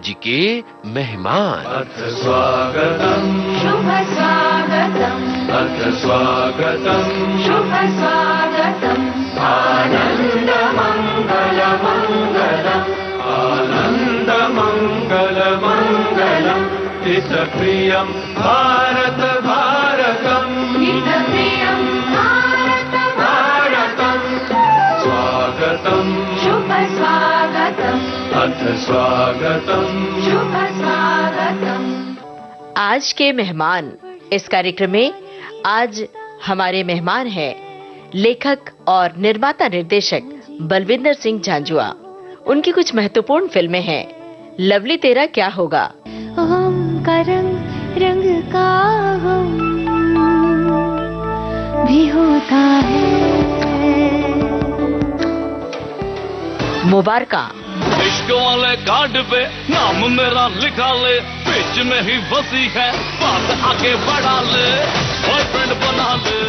आज के मेहमान। अथ स्वागतम् शुभ स्वागतम् अथ स्वागतम् शुभ स्वागतम् आनन्द मङ्गल मङ्गलम् आनन्द मङ्गल मङ्गलम् हितप्रियं भारत भारतम् हितप्रियं भारत भारतम् स्वागतम् शुभ स्वागतम् अथ स्वागतम् शुभ स्वागतम्। आज के मेहमान इस कार्यक्रम में आज हमारे मेहमान हैं लेखक और निर्माता निर्देशक बलविंदर सिंह झांझुआ। उनकी कुछ महत्वपूर्ण फिल्में हैं लवली तेरा क्या होगा, हम का रंग रंग का हम भी होता है, मुबारका, इश्क वाले कार्ड पे नाम मेरा लिखा ले, बीच में ही बसी है बात आगे बढ़ा ले, बॉयफ्रेंड बना ले।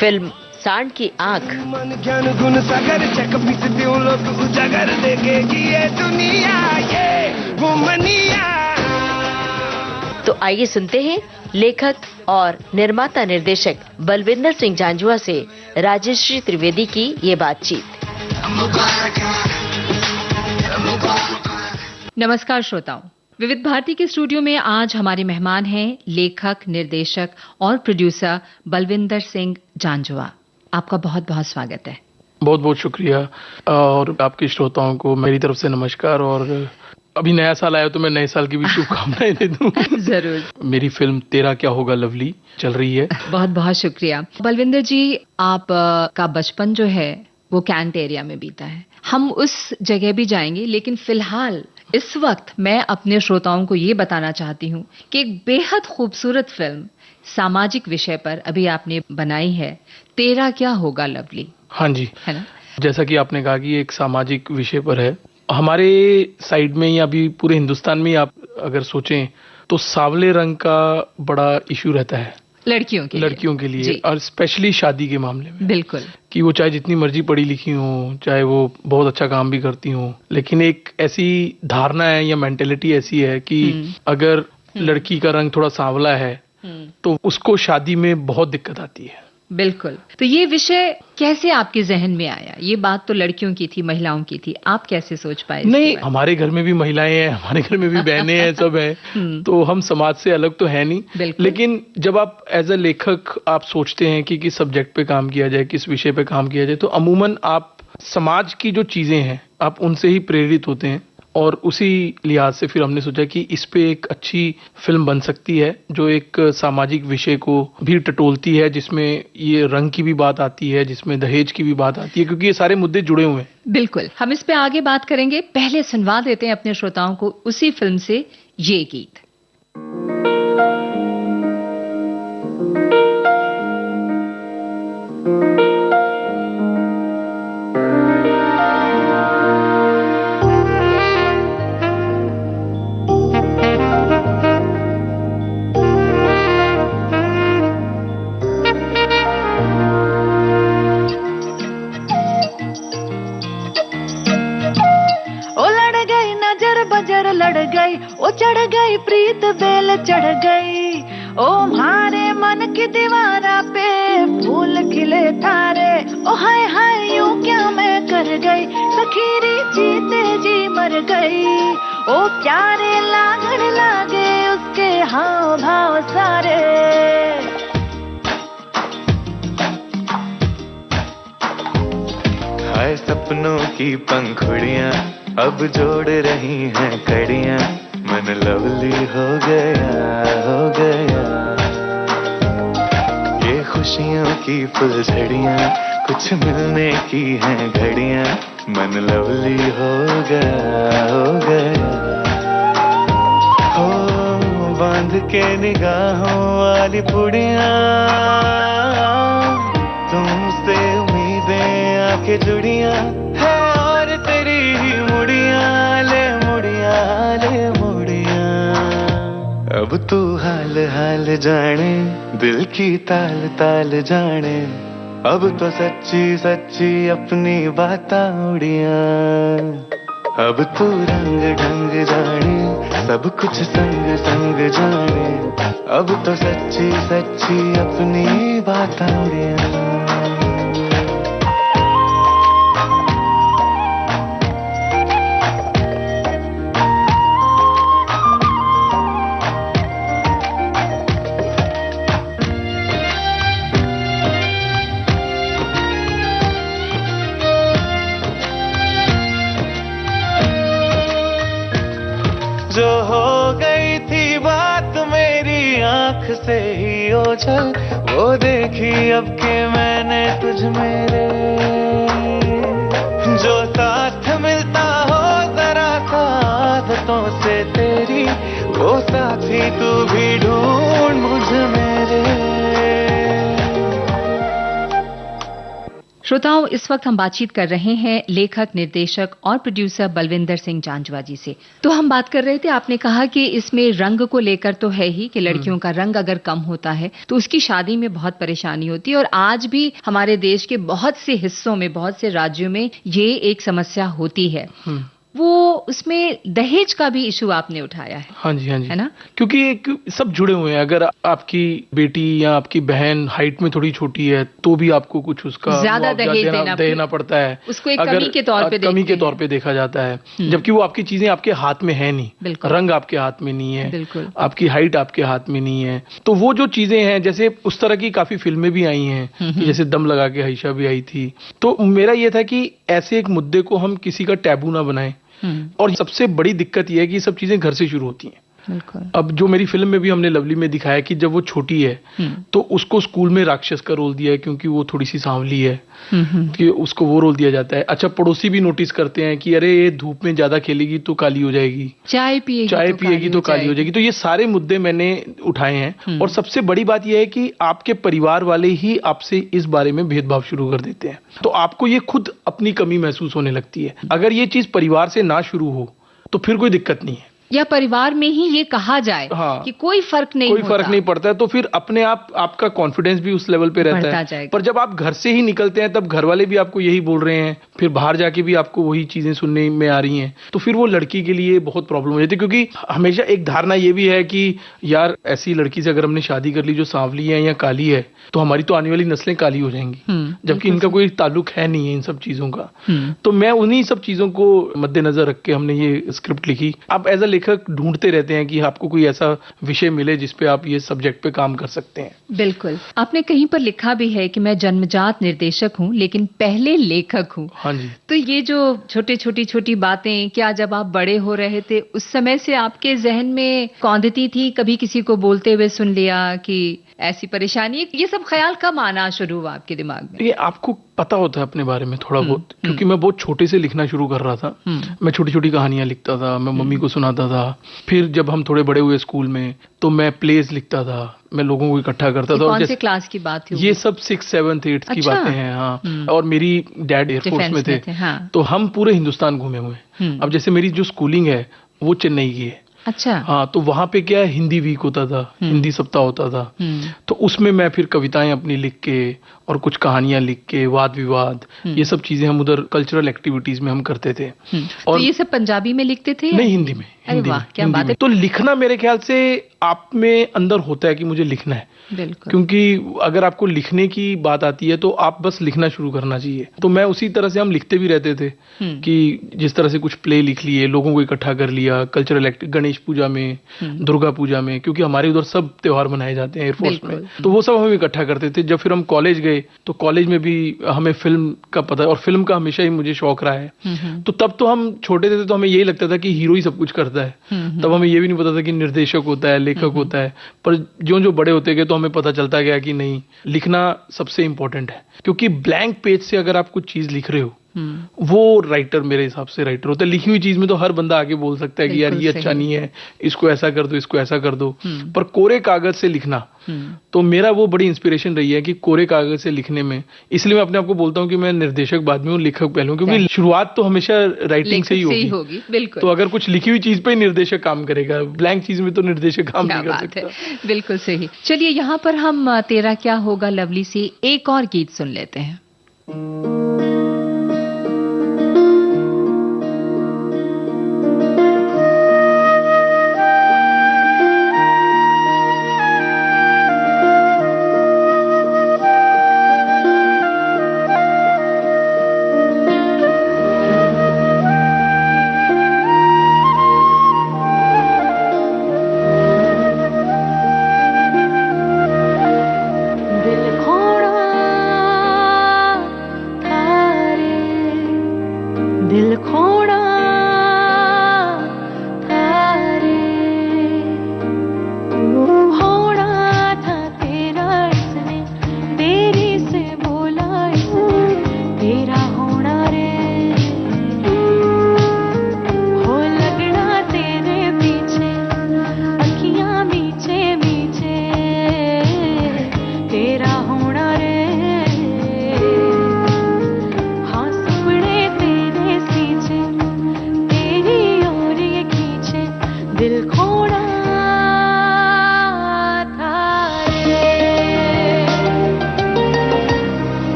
फिल्म सांड की आंख, मन ज्ञान गुण सागर चक पिसते लोग उजागर देखेगी ये दुनिया ये घुमनिया। तो आइए सुनते हैं लेखक और निर्माता निर्देशक बलविंदर सिंह झांझुआ से राजश्री त्रिवेदी की ये बातचीत। नमस्कार श्रोताओं, विविध भारती के स्टूडियो में आज हमारे मेहमान हैं लेखक, निर्देशक और प्रोड्यूसर बलविंदर सिंह झांझुआ। आपका बहुत बहुत स्वागत है। बहुत बहुत शुक्रिया और आपके श्रोताओं को मेरी तरफ से नमस्कार। और अभी नया साल आया तो मैं नए साल की भी शुभकामनाएं दे दूं। जरूर। मेरी फिल्म तेरा क्या होगा लवली चल रही है। बहुत बहुत शुक्रिया बलविंदर जी। आप का बचपन जो है वो कैंट एरिया में बीता है, हम उस जगह भी जाएंगे, लेकिन फिलहाल इस वक्त मैं अपने श्रोताओं को ये बताना चाहती हूँ कि एक बेहद खूबसूरत फिल्म सामाजिक विषय पर अभी आपने बनाई है, तेरा क्या होगा लवली। हाँ जी, है ना। जैसा कि आपने कहा कि एक सामाजिक विषय पर है। हमारे साइड में या अभी पूरे हिंदुस्तान में आप अगर सोचें तो सांवले रंग का बड़ा इशू रहता है लड़कियों के लिए और स्पेशली शादी के मामले में। बिल्कुल, कि वो चाहे जितनी मर्जी पढ़ी लिखी हो, चाहे वो बहुत अच्छा काम भी करती हो, लेकिन एक ऐसी धारणा है या मेंटेलिटी ऐसी है कि अगर लड़की का रंग थोड़ा सांवला है तो उसको शादी में बहुत दिक्कत आती है। बिल्कुल। तो ये विषय कैसे आपके जहन में आया? ये बात तो लड़कियों की थी, महिलाओं की थी, आप कैसे सोच पाए? नहीं, हमारे घर में भी महिलाएं हैं, हमारे घर में भी बहनें हैं, सब हैं, तो हम समाज से अलग तो है नहीं। लेकिन जब आप एज अ लेखक आप सोचते हैं कि किस सब्जेक्ट पे काम किया जाए, किस विषय पे काम किया जाए, तो अमूमन आप समाज की जो चीजें हैं आप उनसे ही प्रेरित होते हैं। और उसी लिहाज से फिर हमने सोचा कि इस पे एक अच्छी फिल्म बन सकती है जो एक सामाजिक विषय को भी टटोलती है, जिसमें ये रंग की भी बात आती है, जिसमें दहेज की भी बात आती है, क्योंकि ये सारे मुद्दे जुड़े हुए हैं। बिल्कुल, हम इस पे आगे बात करेंगे। पहले सुनवा देते हैं अपने श्रोताओं को उसी फिल्म से ये गीत। लड़ गई ओ चढ़ गई प्रीत बेल चढ़ गई, ओ मारे मन की दीवारा पे फूल खिले थारे, ओ हाय हाय यूं क्या मैं कर गई, सखीरी जीते जी मर गई, ओ प्यारे लागण लागे उसके हाव भाव सारे। हाय सपनों की पंखुड़ियां अब जोड़ रही हैं कड़ियां, मन लवली हो गया। ये खुशियों की फुलझड़ियां कुछ मिलने की हैं घड़ियां, मन लवली हो गया। हो बांध के निगाहों वाली पुड़ियां, तुमसे उम्मीदें आके जुड़ियां है, और तेरी ही मुड़ियां ले मुड़ियां। अब तू हाल हाल जाने, दिल की ताल ताल जाने, अब तो सच्ची सच्ची अपनी बातां उड़ियां। अब तू रंग ढंग जाने, सब कुछ संग संग जाने, अब तो सच्ची सच्ची अपनी बातें। जो हो गई थी बात मेरी आंख से ही ओझल, वो देखी अब के मैंने तुझ मेरे। जो साथ मिलता हो जरा सा आदतों से तेरी, वो साथी तू भी ढूंढ मुझ मेरे। श्रोताओं, इस वक्त हम बातचीत कर रहे हैं लेखक, निर्देशक और प्रोड्यूसर बलविंदर सिंह जांजवा जी से। तो हम बात कर रहे थे, आपने कहा कि इसमें रंग को लेकर तो है ही कि लड़कियों का रंग अगर कम होता है तो उसकी शादी में बहुत परेशानी होती है, और आज भी हमारे देश के बहुत से हिस्सों में, बहुत से राज्यों में ये एक समस्या होती है। वो उसमें दहेज का भी इशू आपने उठाया है। हाँ जी, हाँ जी, है ना? क्योंकि एक सब जुड़े हुए हैं। अगर आपकी बेटी या आपकी बहन हाइट में थोड़ी छोटी है तो भी आपको कुछ उसका ज्यादा दहेज देना पड़ता है। उसको एक कमी के तौर पे देखा जाता है, जबकि वो आपकी चीजें आपके हाथ में है नहीं, रंग आपके हाथ में नहीं है, आपकी हाइट आपके हाथ में नहीं है। तो वो जो चीजें हैं, जैसे उस तरह की काफी फिल्में भी आई हैं, जैसे दम लगा के हईशा भी आई थी। तो मेरा ये था कि ऐसे एक मुद्दे को हम किसी का टैबू ना बनाएं। और सबसे बड़ी दिक्कत यह है कि सब चीजें घर से शुरू होती हैं। अब जो मेरी फिल्म में भी हमने लवली में दिखाया कि जब वो छोटी है तो उसको स्कूल में राक्षस का रोल दिया है, क्योंकि वो थोड़ी सी सांवली है, कि उसको वो रोल दिया जाता है। अच्छा, पड़ोसी भी नोटिस करते हैं कि अरे ये धूप में ज्यादा खेलेगी तो काली हो जाएगी, चाय पिएगी तो काली हो जाएगी। तो ये सारे मुद्दे मैंने उठाए हैं। और सबसे बड़ी बात यह है कि आपके परिवार वाले ही आपसे इस बारे में भेदभाव शुरू कर देते हैं, तो आपको ये खुद अपनी कमी महसूस होने लगती है। अगर ये चीज परिवार से ना शुरू हो तो फिर कोई दिक्कत नहीं है, या परिवार में ही ये कहा जाए कि कोई फर्क नहीं पड़ता है, तो फिर अपने आप आपका कॉन्फिडेंस भी उस लेवल पे रहता है। पर जब आप घर से ही निकलते हैं तब घर वाले भी आपको यही बोल रहे हैं, फिर बाहर जाके भी आपको वही चीजें सुनने में आ रही हैं, तो फिर वो लड़की के लिए बहुत प्रॉब्लम हो जाती है। क्योंकि हमेशा एक धारणा ये भी है कि यार ऐसी लड़की से अगर हमने शादी कर ली जो सांवली है या काली है तो हमारी तो आने वाली नस्लें काली हो जाएंगी, जबकि इनका कोई ताल्लुक है नहीं है इन सब चीजों का। तो मैं उन्हीं सब चीजों को मद्देनजर रख के हमने ये स्क्रिप्ट लिखी। आप एज अ लेखक ढूंढते रहते हैं कि आपको कोई ऐसा विषय मिले जिसपे आप ये सब्जेक्ट पे काम कर सकते हैं। बिल्कुल, आपने कहीं पर लिखा भी है कि मैं जन्मजात निर्देशक हूँ लेकिन पहले लेखक हूँ। हाँ जी। तो ये जो छोटी बातें, क्या जब आप बड़े हो रहे थे उस समय से आपके जहन में कौंधती थी? कभी किसी को बोलते हुए सुन लिया कि ऐसी परेशानी, ये सब ख्याल कब आना शुरू हुआ आपके दिमाग में? ये आपको पता होता है अपने बारे में थोड़ा बहुत, क्योंकि मैं बहुत छोटे से लिखना शुरू कर रहा था। मैं छोटी छोटी कहानियां लिखता था, मैं मम्मी को सुनाता था। फिर जब हम थोड़े बड़े हुए स्कूल में तो मैं प्लेज लिखता था, मैं लोगों को इकट्ठा करता था। कौन से क्लास की बात थी? ये सब 6th 7th 8th की बातें हैं। हाँ, और मेरी डैड एयरफोर्स में थे। हाँ। तो हम पूरे हिंदुस्तान घूमे हुए। अब जैसे मेरी जो स्कूलिंग है वो चेन्नई की है। अच्छा। हाँ, तो वहां पे क्या हिंदी वीक होता था, हिंदी सप्ताह होता था। तो उसमें मैं फिर कविताएं अपनी लिख के और कुछ कहानियां लिख के, वाद विवाद, ये सब चीजें हम उधर कल्चरल एक्टिविटीज में हम करते थे। और तो ये सब पंजाबी में लिखते थे? नहीं, हिंदी में। अरे वाह, क्या बात है। तो लिखना मेरे ख्याल से आप में अंदर होता है कि मुझे लिखना है। बिल्कुल। क्योंकि अगर आपको लिखने की बात आती है तो आप बस लिखना शुरू करना चाहिए। तो मैं उसी तरह से हम लिखते भी रहते थे कि जिस तरह से कुछ प्ले लिख लिए, लोगों को इकट्ठा कर लिया, कल्चरल गणेश पूजा में, दुर्गा पूजा में, क्योंकि हमारे उधर सब त्योहार मनाए जाते हैं एयरफोर्स में, तो वो सब हम इकट्ठा करते थे। जब फिर हम कॉलेज गए तो कॉलेज में भी हमें फिल्म का पता, और फिल्म का हमेशा ही मुझे शौक रहा है। तो तब तो हम छोटे थे तो हमें यही लगता था कि हीरो ही सब कुछ करता है। तब हमें ये भी नहीं पता था कि निर्देशक होता है, लेखक होता है। पर जो बड़े होते गए तो हमें पता चलता गया कि नहीं, लिखना सबसे इंपॉर्टेंट है। क्योंकि ब्लैंक पेज से अगर आप कुछ चीज लिख रहे हो, वो राइटर मेरे हिसाब से राइटर होता है। लिखी हुई चीज में तो हर बंदा आगे बोल सकता है कि यार ये अच्छा नहीं है, इसको ऐसा कर दो, इसको ऐसा कर दो। पर कोरे कागज से लिखना, तो मेरा वो बड़ी इंस्पिरेशन रही है कि कोरे कागज से लिखने में, इसलिए मैं अपने आप को बोलता हूँ कि मैं निर्देशक बाद में हूँ, लेखक पहले हूँ। क्योंकि शुरुआत तो हमेशा राइटिंग से ही होगी। बिल्कुल। तो अगर कुछ लिखी हुई चीज पे निर्देशक काम करेगा, ब्लैंक चीज में तो निर्देशक काम नहीं कर सकता। बिल्कुल सही। चलिए, यहाँ पर हम तेरा क्या होगा लवली से एक और गीत सुन लेते हैं।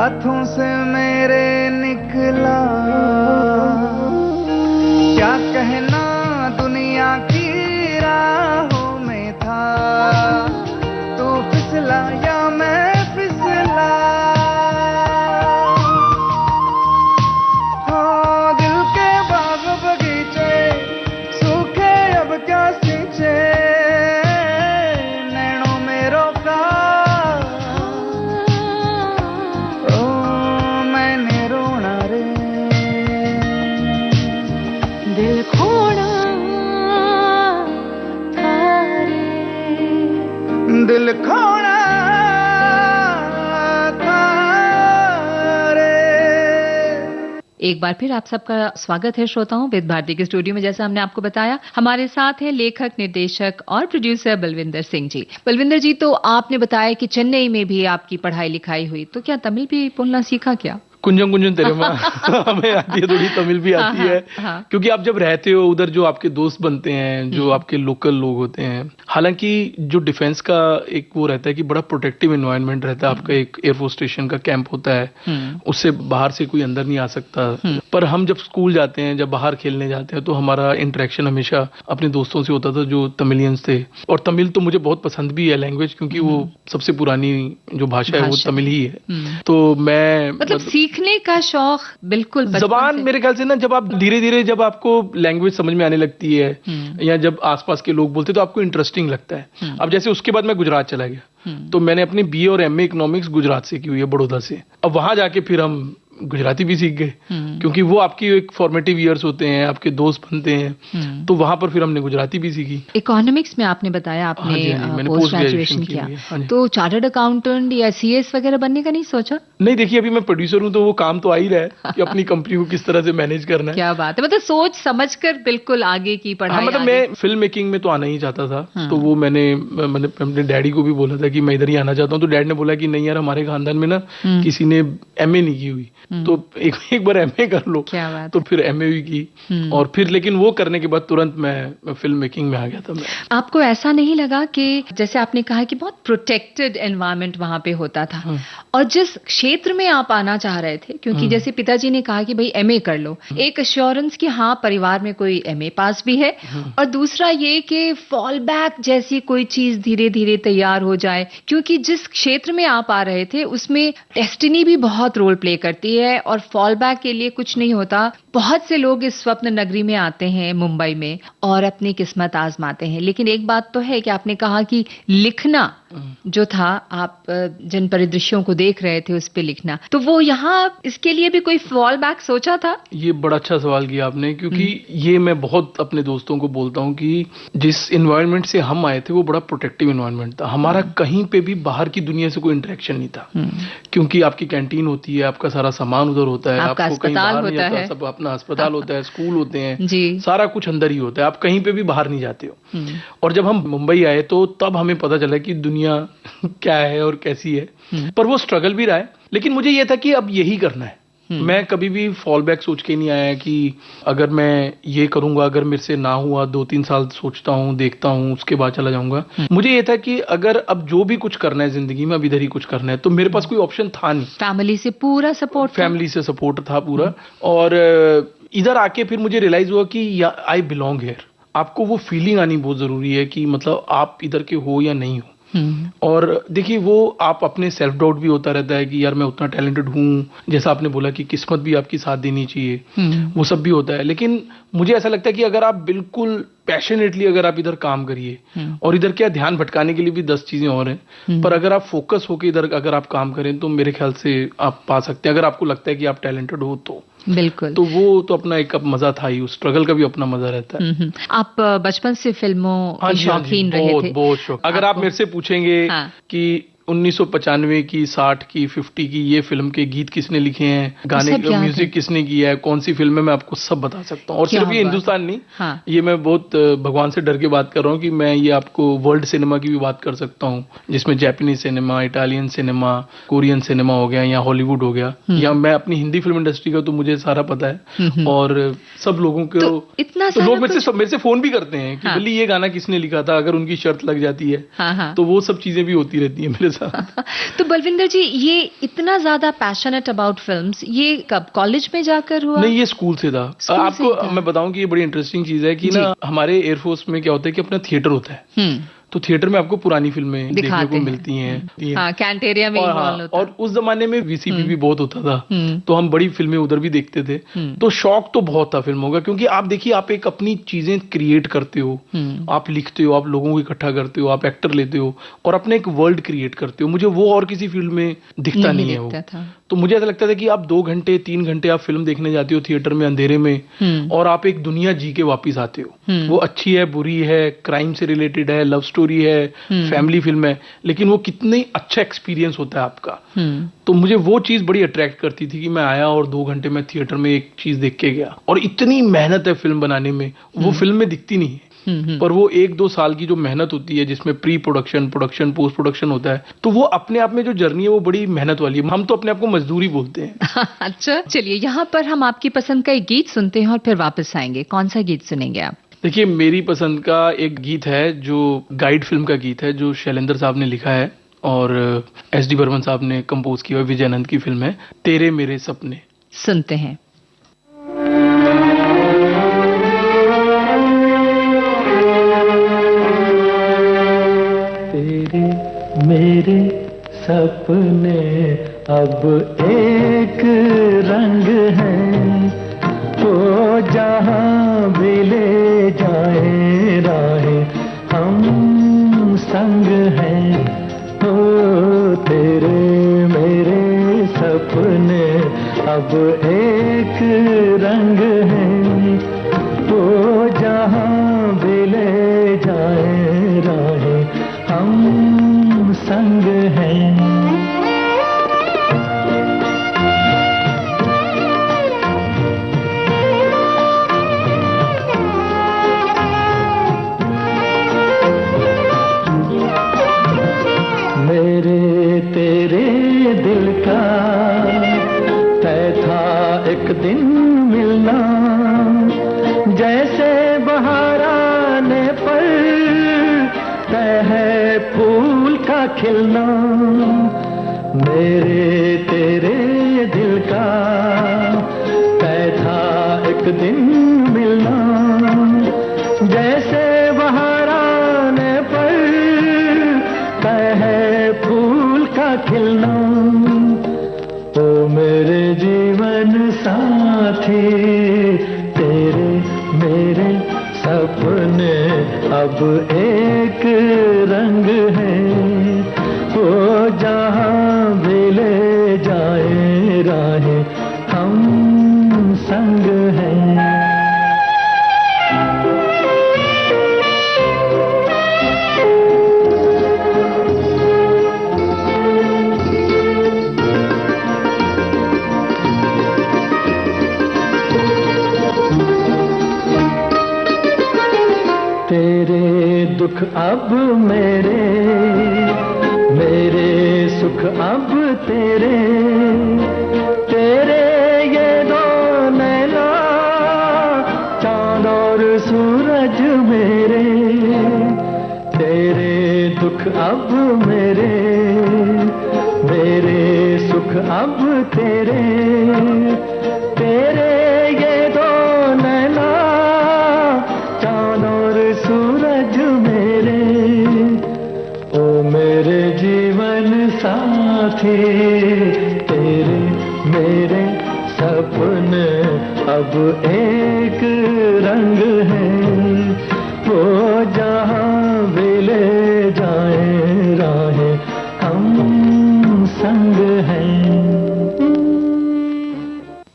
हाथों से मेरे निकला, क्या कहना दुनिया की राहों में था, तू फिसला या मैं फिसला। हाँ दिल के बाग बगीचे सूखे अब क्या सींचे, नैनों में रोका ओ मैंने रोना रे, दिल खोना था रे, दिल खोना था रे। एक बार फिर आप सबका स्वागत है श्रोताओं विद भारती के स्टूडियो में। जैसा हमने आपको बताया, हमारे साथ है लेखक, निर्देशक और प्रोड्यूसर बलविंदर सिंह जी। बलविंदर जी, तो आपने बताया कि चेन्नई में भी आपकी पढ़ाई लिखाई हुई, तो क्या तमिल भी बोलना सीखा क्या? कुंजम कुंजम तेरे माँ हमें आती है, थोड़ी तमिल भी आती है। क्योंकि आप जब रहते हो उधर, जो आपके दोस्त बनते हैं, जो आपके लोकल लोग होते हैं, हालांकि जो डिफेंस का एक वो रहता है कि बड़ा प्रोटेक्टिव एनवायरनमेंट रहता है, आपका एक एयरफोर्स स्टेशन का कैंप होता है, उससे बाहर से कोई अंदर नहीं आ सकता। पर हम जब स्कूल जाते हैं, जब बाहर खेलने जाते हैं, तो हमारा इंटरेक्शन हमेशा अपने दोस्तों से होता था जो तमिलियंस थे। और तमिल तो मुझे बहुत पसंद भी है लैंग्वेज, क्योंकि वो सबसे पुरानी जो भाषा है वो तमिल ही है। तो मैं मतलब सीखने का शौक बिल्कुल जबान, मेरे ख्याल से ना, जब आप धीरे धीरे जब आपको लैंग्वेज समझ में आने लगती है, या जब आसपास के लोग बोलते, तो आपको इंटरेस्टिंग लगता है। अब जैसे उसके बाद मैं गुजरात चला गया, तो मैंने अपनी बीए और एमए इकोनॉमिक्स गुजरात से की हुई है, बड़ौदा से। अब वहां जाके फिर हम गुजराती भी सीख गए, क्योंकि वो आपकी एक फॉर्मेटिव ईयर्स होते हैं, आपके दोस्त बनते हैं, तो वहां पर फिर हमने गुजराती भी सीखी। इकोनॉमिक्स में आपने बताया आपने पोस्ट ग्रेजुएशन किया, तो चार्टर्ड अकाउंटेंट या सीएस वगैरह बनने का नहीं सोचा? नहीं, देखिए अभी मैं प्रोड्यूसर हूँ, तो वो काम तो आ ही रहा है कि अपनी कंपनी को किस तरह से मैनेज करना है। क्या बात है, मतलब सोच समझकर बिल्कुल आगे की पढ़ाई। मतलब मैं फिल्म मेकिंग में तो आना ही चाहता था, तो वो मैंने अपने डैडी को भी बोला था कि मैं इधर ही आना चाहता हूँ। तो डैड ने बोला कि नहीं यार, हमारे खानदान में ना किसी ने एमए नहीं की हुई, तो एक बार एमए कर लो। क्या बात। तो फिर एमए भी की, और फिर लेकिन वो करने के बाद तुरंत मैं फिल्म मेकिंग में आ गया था। मैं आपको ऐसा नहीं लगा कि जैसे आपने कहा कि बहुत प्रोटेक्टेड एनवायरनमेंट वहां पे होता था, और जिस क्षेत्र में आप आना चाह रहे थे, क्योंकि जैसे पिताजी ने कहा कि भाई एमए कर लो, एक एश्योरेंस कि हाँ परिवार में कोई एमए पास भी है, और दूसरा ये कि फॉल बैक जैसी कोई चीज धीरे धीरे तैयार हो जाए, क्योंकि जिस क्षेत्र में आप आ रहे थे उसमें डेस्टिनी भी बहुत रोल प्ले करती है, और फॉल बैक के लिए कुछ नहीं होता। बहुत से लोग इस स्वप्न नगरी में आते हैं मुंबई में और अपनी किस्मत आजमाते हैं। लेकिन एक बात तो है कि आपने कहा कि लिखना जो था, आप जिन परिदृश्यों को देख रहे थे उस पे लिखना, तो वो यहाँ इसके लिए भी कोई फॉल बैक सोचा था? ये बड़ा अच्छा सवाल किया आपने, क्योंकि ये मैं बहुत अपने दोस्तों को बोलता हूँ कि जिस एनवायरनमेंट से हम आए थे वो बड़ा प्रोटेक्टिव एनवायरनमेंट था। हमारा कहीं पे भी बाहर की दुनिया से कोई इंटरेक्शन नहीं था, क्योंकि आपकी कैंटीन होती है, आपका सारा सामान उधर होता है, आपका आपको कहीं अस्पताल बाहर नहीं होता होता, है। सब अपना अस्पताल होता है, स्कूल होते हैं जी। सारा कुछ अंदर ही होता है, आप कहीं पे भी बाहर नहीं जाते हो। और जब हम मुंबई आए तो तब हमें पता चला कि दुनिया क्या है और कैसी है। पर वो स्ट्रगल भी रहा है, लेकिन मुझे ये था कि अब यही करना है। मैं कभी भी फॉल बैक सोच के नहीं आया कि अगर मैं ये करूंगा, अगर मेरे से ना हुआ, 2-3 साल सोचता हूँ, देखता हूँ, उसके बाद चला जाऊंगा। मुझे ये था कि अगर अब जो भी कुछ करना है जिंदगी में, अब इधर ही कुछ करना है, तो मेरे पास कोई ऑप्शन था नहीं। फैमिली से पूरा सपोर्ट? फैमिली से सपोर्ट था पूरा। और इधर आके फिर मुझे रियलाइज हुआ कि आई बिलोंग हियर। आपको वो फीलिंग आनी बहुत जरूरी है कि मतलब आप इधर के हो या नहीं हो। और देखिए, वो आप अपने सेल्फ डाउट भी होता रहता है कि यार मैं उतना टैलेंटेड हूँ, जैसा आपने बोला कि किस्मत भी आपकी साथ देनी चाहिए, वो सब भी होता है। लेकिन मुझे ऐसा लगता है कि अगर आप बिल्कुल पैशनेटली अगर आप इधर काम करिए, और इधर क्या ध्यान भटकाने के लिए भी 10 चीजें और हैं, पर अगर आप फोकस होकर इधर अगर आप काम करें तो मेरे ख्याल से आप पा सकते हैं, अगर आपको लगता है कि आप टैलेंटेड हो तो। बिल्कुल। तो वो तो अपना एक मजा था ही, उस स्ट्रगल का भी अपना मजा रहता है। आप बचपन से फिल्मों के शौकीन रहे थे? बहुत शौक। अगर आप मेरे से पूछेंगे कि 1995 की, 60 की, 50 की ये फिल्म के गीत किसने लिखे हैं, गाने का म्यूजिक किसने किया है, कौन सी फिल्म है, मैं आपको सब बता सकता हूँ। और सिर्फ ये हिंदुस्तान नहीं, ये मैं बहुत भगवान से डर के बात कर रहा हूँ कि मैं ये आपको वर्ल्ड सिनेमा की भी बात कर सकता हूँ, जिसमें Japanese cinema, Italian cinema, Korean cinema हो गया, या हॉलीवुड हो गया, या मैं अपनी हिंदी फिल्म इंडस्ट्री का तो मुझे सारा पता है। और सब लोगों को इतना तो लोग मेरे से फोन भी करते हैं कि बोली ये गाना किसने लिखा था, अगर उनकी शर्त लग जाती है तो वो सब चीजें भी होती रहती है मेरे साथ। तो बलविंदर जी, ये इतना ज्यादा पैशनेट अबाउट फिल्म्स, ये कब कॉलेज में जाकर हुआ? नहीं, ये स्कूल से था। आपको मैं बताऊं कि ये बड़ी इंटरेस्टिंग चीज है कि ना, हमारे एयरफोर्स में क्या होता है कि अपना थिएटर होता है। तो थिएटर में आपको पुरानी फिल्में देखने को मिलती हैं। हाँ, कैंटेरिया में और उस जमाने में वीसीपी भी बहुत होता था, तो हम बड़ी फिल्में उधर भी देखते थे। तो शौक तो बहुत था फिल्मों का, क्योंकि आप देखिए, आप एक अपनी चीजें क्रिएट करते हो, आप लिखते हो, आप लोगों को इकट्ठा करते हो, आप एक्टर लेते हो और अपने एक वर्ल्ड क्रिएट करते हो। मुझे वो और किसी फील्ड में दिखता नहीं है वो। तो मुझे ऐसा लगता था कि आप 2 घंटे 3 घंटे आप फिल्म देखने जाते हो थिएटर में अंधेरे में, और आप एक दुनिया जी के वापिस आते हो। वो अच्छी है, बुरी है, क्राइम से रिलेटेड है, लव स्टोरी है, फैमिली फिल्म है, लेकिन वो कितनी अच्छा एक्सपीरियंस होता है आपका। तो मुझे वो चीज बड़ी अट्रैक्ट करती थी कि मैं आया और 2 घंटे में थिएटर में एक चीज देख के गया। और इतनी मेहनत है फिल्म बनाने में, वो फिल्म में दिखती नहीं है, पर वो 1-2 साल की जो मेहनत होती है, जिसमें pre production, production, post production होता है, तो वो अपने आप में जो जर्नी है वो बड़ी मेहनत वाली है। हम तो अपने आप को मजदूरी बोलते हैं। अच्छा, चलिए यहाँ पर हम आपकी पसंद का एक गीत सुनते हैं और फिर वापस आएंगे। कौन सा गीत सुनेंगे आप? देखिए, मेरी पसंद का एक गीत है जो गाइड फिल्म का गीत है, जो शैलेंद्र साहब ने लिखा है और एस डी बर्मन साहब ने कंपोज किया है। विजयानंद की फिल्म है, तेरे मेरे सपने। सुनते हैं। तेरे मेरे सपने अब एक रंग हैं, वो जहाँ भी ले जाए राहें हम संग हैं। ओ तेरे मेरे सपने अब एक रंग हैं, वो जहाँ भी ले जाए राहें हम संग हैं। मेरे तेरे दिल का तय था एक दिन मिलना, जैसे बहार आने पर तय है फूल का खिलना। मेरे तेरे दिल का तय था एक दिन मिलना, जैसे बहार आने पर तय है फूल का खिलना। ओ मेरे जीवन साथी, तेरे मेरे सपने अब एक रंग हैं, वो जहाँ भी ले जाए राहें हम संग हैं। तेरे दुख अब मेरे, मेरे सुख अब तेरे, तेरे ये दो नैना चांद और सूरज मेरे। तेरे दुख अब मेरे, मेरे सुख अब तेरे, तेरे ये दो नैना चांद और सूरज मेरे। ओ मेरे जीवन साथी, तेरे मेरे सपने अब एक रंग हैं, वो जहाँ भी ले जाए राहें हम संग हैं।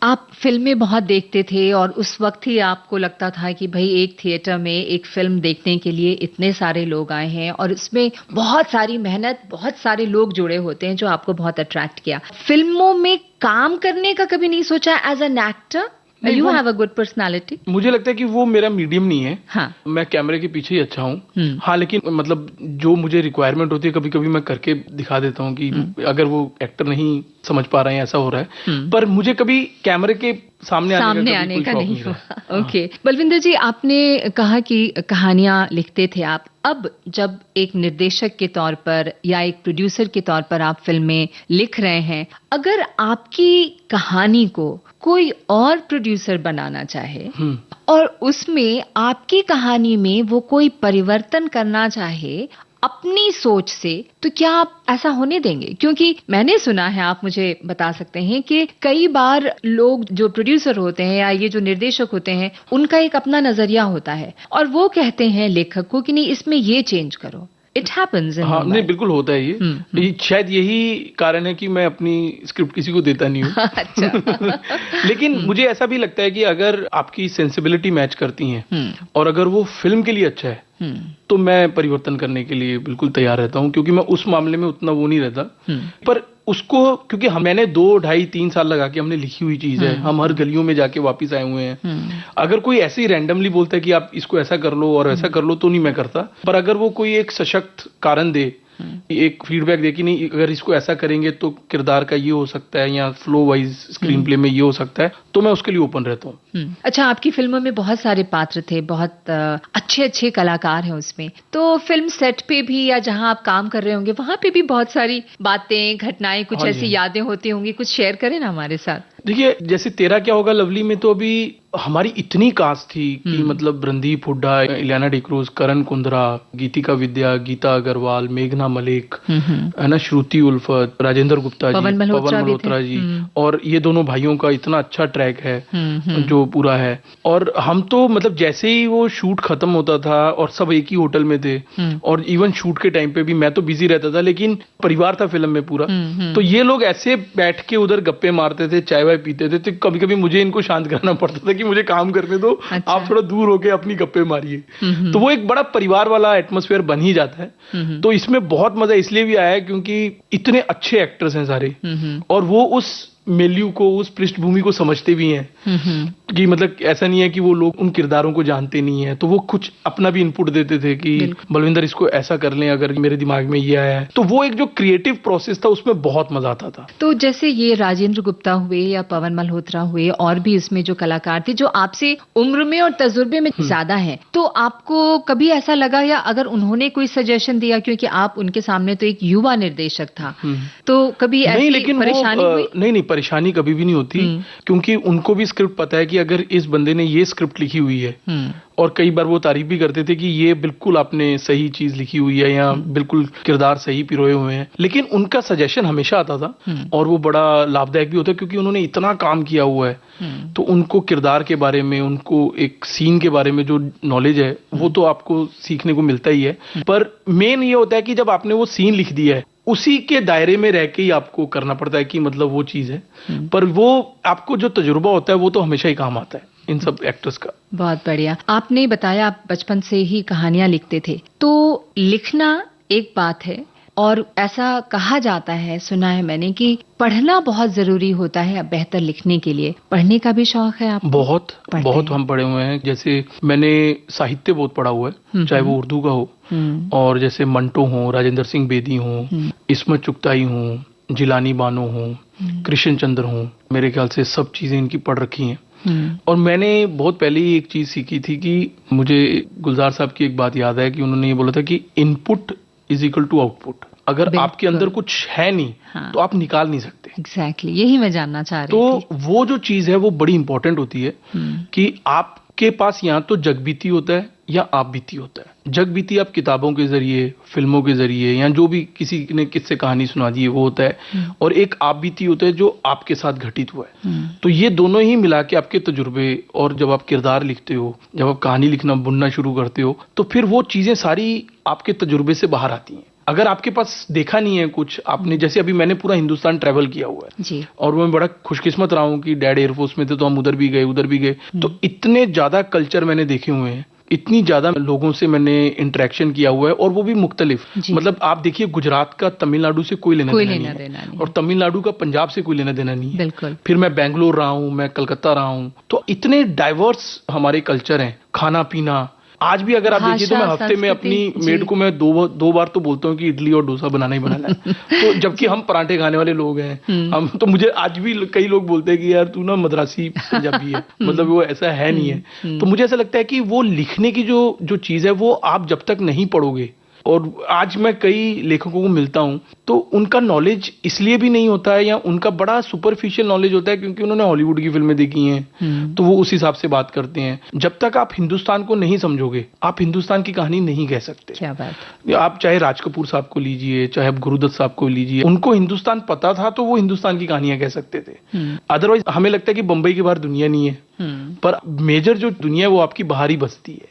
आप फिल्में बहुत देखते थे और उस वक्त ही आपको लगता था कि भाई एक थिएटर में एक फिल्म देखने के लिए इतने सारे लोग आए हैं और इसमें बहुत सारी मेहनत, बहुत सारे लोग जुड़े होते हैं, जो आपको बहुत अट्रैक्ट किया। फिल्मों में काम करने का कभी नहीं सोचा as an actor? You have a good personality. मुझे लगता है कि वो मेरा मीडियम नहीं है। हाँ। मैं कैमरे के पीछे ही अच्छा हूँ। हाँ, लेकिन मतलब जो मुझे रिक्वायरमेंट होती है कभी कभी मैं करके दिखा देता हूँ कि अगर वो एक्टर नहीं समझ पा रहे हैं, ऐसा हो रहा है। पर मुझे कभी कैमरे के सामने आने का नहीं हुआ। ओके, बलविंदर जी, आपने कहा कि कहानियां लिखते थे आप। अब जब एक निर्देशक के तौर पर या एक प्रोड्यूसर के तौर पर आप फिल्में लिख रहे हैं, अगर आपकी कहानी को कोई और प्रोड्यूसर बनाना चाहे और उसमें आपकी कहानी में वो कोई परिवर्तन करना चाहे अपनी सोच से, तो क्या आप ऐसा होने देंगे? क्योंकि मैंने सुना है, आप मुझे बता सकते हैं कि कई बार लोग जो प्रोड्यूसर होते हैं या ये जो निर्देशक होते हैं, उनका एक अपना नजरिया होता है और वो कहते हैं लेखक को कि नहीं, इसमें ये चेंज करो। इट हैपेंस इन हाँ, नहीं, बिल्कुल होता है ये। शायद यही कारण है कि मैं अपनी स्क्रिप्ट किसी को देता नहीं हूँ। अच्छा। लेकिन मुझे ऐसा भी लगता है कि अगर आपकी सेंसिबिलिटी मैच करती है और अगर वो फिल्म के लिए अच्छा है, तो मैं परिवर्तन करने के लिए बिल्कुल तैयार रहता हूँ, क्योंकि मैं उस मामले में उतना वो नहीं रहता। पर उसको, क्योंकि मैंने 2, 2.5, 3 साल लगा के हमने लिखी हुई चीज है, हम हर गलियों में जाके वापस आए हुए हैं। अगर कोई ऐसे ही रैंडमली बोलता है कि आप इसको ऐसा कर लो और ऐसा कर लो, तो नहीं मैं करता। पर अगर वो कोई एक सशक्त कारण दे, एक फीडबैक दे कि नहीं, अगर इसको ऐसा करेंगे तो किरदार का ये हो सकता है या फ्लो वाइज स्क्रीन प्ले में ये हो सकता है, तो मैं उसके लिए ओपन रहता हूँ। अच्छा, आपकी फिल्मों में बहुत सारे पात्र थे, बहुत अच्छे अच्छे कलाकार हैं उसमें, तो फिल्म सेट पे भी या जहां आप काम कर रहे होंगे वहां पे भी बहुत सारी बातें, घटनाएं, कुछ ऐसी यादें होती होंगी, कुछ शेयर करें ना हमारे साथ। देखिए, जैसे तेरा क्या होगा लवली में तो अभी हमारी इतनी कास्ट थी कि मतलब रणदीप हुड्डा, इलियाना डिक्रूज, करण कुंद्रा, गीतिका विद्या, गीता अग्रवाल, मेघना मलिक, है ना, श्रुति उल्फत, राजेंद्र गुप्ता जी, पवन मल्होत्रा जी, और ये दोनों भाइयों का इतना अच्छा ट्रैक है जो पूरा है। और हम तो मतलब जैसे ही वो शूट खत्म होता था और सब एक ही होटल में थे, और इवन शूट के टाइम पे भी मैं तो बिजी रहता था, लेकिन परिवार था फिल्म में पूरा, तो ये लोग ऐसे बैठ के उधर गप्पे मारते थे, चाय वाय पीते थे, तो कभी कभी मुझे इनको शांत करना पड़ता था कि मुझे काम करने दो। अच्छा। आप थोड़ा दूर होके अपनी गप्पे मारिए। तो वो एक बड़ा परिवार वाला एटमॉस्फेयर बन ही जाता है। तो इसमें बहुत मजा इसलिए भी आया क्योंकि इतने अच्छे एक्टर्स हैं सारे, और वो उस मिलियू को, उस पृष्ठभूमि को समझते भी हैं कि मतलब ऐसा नहीं है कि वो लोग उन किरदारों को जानते नहीं है, तो वो कुछ अपना भी इनपुट देते थे कि बलविंदर इसको ऐसा कर लें, अगर मेरे दिमाग में ये आया है। तो वो एक जो क्रिएटिव प्रोसेस था उसमें बहुत मजा आता था। तो जैसे ये राजेंद्र गुप्ता हुए या पवन मल्होत्रा हुए, और भी इसमें जो कलाकार थे जो आपसे उम्र में और तजुर्बे में ज्यादा हैं, तो आपको कभी ऐसा लगा, या अगर उन्होंने कोई सजेशन दिया, क्योंकि आप उनके सामने तो एक युवा निर्देशक था, तो कभी ऐसी परेशानी हुई? नहीं, परेशानी कभी भी नहीं होती, क्योंकि उनको भी स्क्रिप्ट पता है कि अगर इस बंदे ने ये स्क्रिप्ट लिखी हुई है, और कई बार वो तारीफ भी करते थे कि ये बिल्कुल आपने सही चीज लिखी हुई है, या बिल्कुल किरदार सही पिरोए हुए हैं। लेकिन उनका सजेशन हमेशा आता था, और वो बड़ा लाभदायक भी होता है, क्योंकि उन्होंने इतना काम किया हुआ है, तो उनको किरदार के बारे में, उनको एक सीन के बारे में जो नॉलेज है, वो तो आपको सीखने को मिलता ही है। पर मेन ये होता है कि जब आपने वो सीन लिख दिया है, उसी के दायरे में रह के ही आपको करना पड़ता है कि मतलब वो चीज है, पर वो आपको जो तजुर्बा होता है वो तो हमेशा ही काम आता है इन सब एक्टर्स का। बहुत बढ़िया। आपने बताया आप बचपन से ही कहानियां लिखते थे, तो लिखना एक बात है, और ऐसा कहा जाता है, सुना है मैंने, कि पढ़ना बहुत जरूरी होता है बेहतर लिखने के लिए। पढ़ने का भी शौक है आपको? बहुत हम पढ़े हुए हैं। जैसे मैंने साहित्य बहुत पढ़ा हुआ है, चाहे वो उर्दू का हो, और जैसे मंटो हो, राजेंद्र सिंह बेदी हो, इस्मत चुगताई हो, जिलानी बानो हो, कृष्ण चंद्र हो, मेरे ख्याल से सब चीजें इनकी पढ़ रखी हैं। और मैंने बहुत पहले ही एक चीज सीखी थी कि मुझे गुलजार साहब की एक बात याद है कि उन्होंने ये बोला था कि input is equal to output. अगर आपके अंदर कुछ है नहीं, तो आप निकाल नहीं सकते। एग्जैक्टली, यही मैं जानना चाह रही थी। तो वो जो चीज है वो बड़ी इंपॉर्टेंट होती है कि आपके पास या तो जगबीती होता है या आप बीती होता है। जगबीती आप किताबों के जरिए, फिल्मों के जरिए, या जो भी किसी ने किससे कहानी सुना दी है वो होता है, और एक आप बीती होता है जो आपके साथ घटित हुआ है। तो ये दोनों ही मिला के आपके तजुर्बे, और जब आप किरदार लिखते हो, जब आप कहानी लिखना, बुनना शुरू करते हो, तो फिर वो चीजें सारी आपके तजुर्बे से बाहर आती हैं। अगर आपके पास देखा नहीं है कुछ, आपने जैसे अभी मैंने पूरा हिंदुस्तान ट्रैवल किया हुआ है जी, और मैं बड़ा खुशकिस्मत रहा हूँ कि डैड एयरफोर्स में थे, तो हम उधर भी गए, तो इतने ज्यादा कल्चर मैंने देखे हुए हैं, इतनी ज्यादा लोगों से मैंने इंटरेक्शन किया हुआ है, और वो भी मुख्तलिफ। मतलब आप देखिए, गुजरात का तमिलनाडु से कोई लेना देना नहीं, और तमिलनाडु का पंजाब से कोई लेना देना नहीं है। बिल्कुल। फिर मैं बेंगलोर रहा हूँ, मैं कलकत्ता रहा हूँ, तो इतने डाइवर्स हमारे कल्चर हैं, खाना पीना, आज भी अगर आप देखिए तो मैं भाषा, हफ्ते में अपनी संस्कृति, मेड जी। को मैं दो बार तो बोलता हूँ कि इडली और डोसा बनाना ही बनाना है। तो जबकि हम पराठे खाने वाले लोग हैं, हम तो, मुझे आज भी कई लोग बोलते हैं कि यार तू ना मद्रासी पंजाबी है, मतलब वो ऐसा है नहीं है। तो मुझे ऐसा लगता है कि वो लिखने की जो चीज है वो आप जब तक नहीं पढ़ोगे, और आज मैं कई लेखकों को मिलता हूं तो उनका नॉलेज इसलिए भी नहीं होता है, या उनका बड़ा सुपरफिशियल नॉलेज होता है क्योंकि उन्होंने हॉलीवुड की फिल्में देखी हैं, तो वो उस हिसाब से बात करते हैं। जब तक आप हिंदुस्तान को नहीं समझोगे, आप हिंदुस्तान की कहानी नहीं कह सकते। क्या बात। आप चाहे राज कपूर साहब को लीजिए, चाहे आप गुरुदत्त साहब को लीजिए, उनको हिंदुस्तान पता था तो वो हिंदुस्तान की कहानियां कह सकते थे। अदरवाइज हमें लगता है कि बंबई के बाहर दुनिया नहीं है, पर मेजर जो दुनिया है वो आपकी बाहर ही बसती है।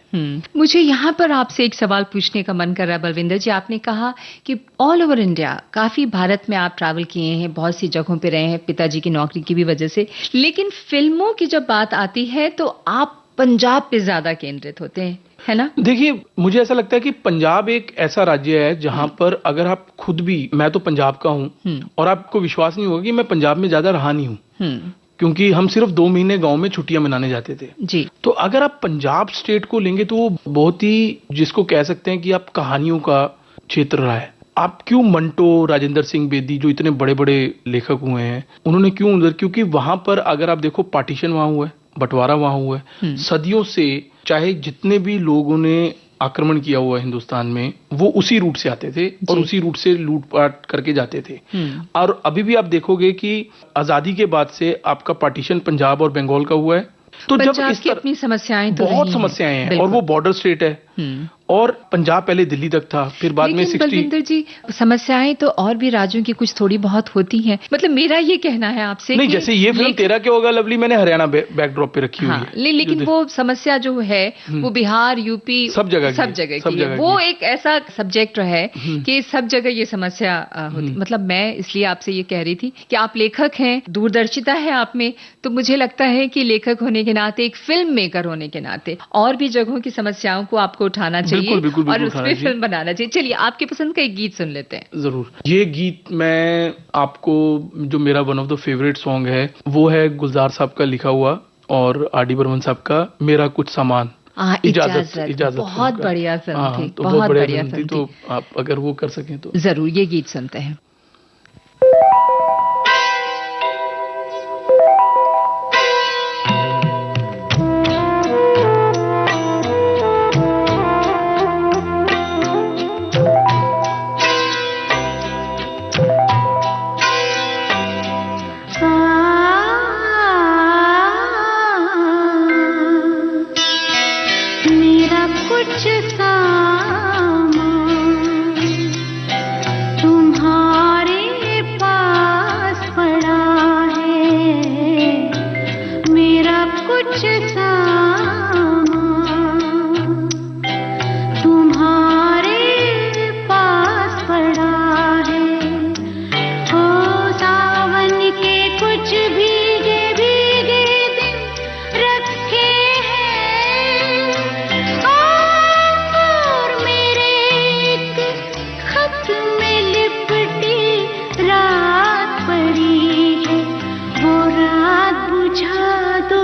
मुझे यहाँ पर आपसे एक सवाल पूछने का मन कर रहा है बलविंदर जी। आपने कहा कि ऑल ओवर इंडिया, काफी भारत में आप ट्रैवल किए हैं, बहुत सी जगहों पे रहे हैं पिताजी की नौकरी की भी वजह से, लेकिन फिल्मों की जब बात आती है तो आप पंजाब पे ज्यादा केंद्रित होते हैं, है ना? देखिए, मुझे ऐसा लगता है कि पंजाब एक ऐसा राज्य है जहां पर अगर आप खुद भी, मैं तो पंजाब का हूं और आपको विश्वास नहीं होगा कि मैं पंजाब में ज्यादा रहा नहीं हूं, क्योंकि हम सिर्फ 2 महीने गांव में छुट्टियां मनाने जाते थे जी। तो अगर आप पंजाब स्टेट को लेंगे तो वो बहुत ही, जिसको कह सकते हैं कि आप कहानियों का क्षेत्र रहा है। आप क्यों मंटो, राजेंद्र सिंह बेदी जो इतने बड़े बड़े लेखक हुए हैं, उन्होंने क्यों उधर, क्योंकि वहां पर अगर आप देखो पार्टीशन वहां हुआ है, बंटवारा वहां हुआ है, सदियों से चाहे जितने भी लोगों ने आक्रमण किया हुआ है हिंदुस्तान में, वो उसी रूट से आते थे और उसी रूट से लूटपाट करके जाते थे। और अभी भी आप देखोगे कि आजादी के बाद से आपका पार्टीशन पंजाब और बंगाल का हुआ है, तो जब पंजाब की अपनी समस्याएं तो बहुत समस्याएं हैं, और वो बॉर्डर स्टेट है, और पंजाब पहले दिल्ली तक था, फिर बाद में 60। बलविंदर जी, समस्याएं तो और भी राज्यों की कुछ थोड़ी बहुत होती हैं। मतलब मेरा ये कहना है आपसे नहीं, जैसे ये फिल्म तेरा क्या होगा लवली मैंने हरियाणा बैकड्रॉप पे रखी हुई है, लेकिन वो समस्या जो है वो बिहार, यूपी, सब जगह की है। वो एक ऐसा सब्जेक्ट है कि सब जगह ये समस्या होती। मतलब मैं इसलिए आपसे ये कह रही थी कि आप लेखक हैं, दूरदर्शिता है आप में, तो मुझे लगता है कि लेखक होने के नाते, एक फिल्म मेकर होने के नाते, और भी जगहों की समस्याओं को आपको उठाना चाहिए और उस पर फिल्म बनाना चाहिए। चलिए, आपके पसंद का एक गीत सुन लेते हैं। जरूर। ये गीत मैं आपको, जो मेरा one of the favourite song है, वो है गुलजार साहब का लिखा हुआ और आर.डी. बर्मन साहब का मेरा कुछ सामान। इजाजत बहुत बढ़िया फिल्म थी, तो बहुत बढ़िया फिल्म थी। तो आप अगर वो कर सकें तो जरूर ये गीत सुनते हैं। मेरा कुछ सामान तुम्हारे पास पड़ा है, मेरा कुछ सामान तुम्हारे पास पड़ा है। ओ सावन के कुछ भीगे भीगे दिन रखे हैं, और मेरे एक खत में लिपटी रात पड़ी है। वो रात बुझा दो,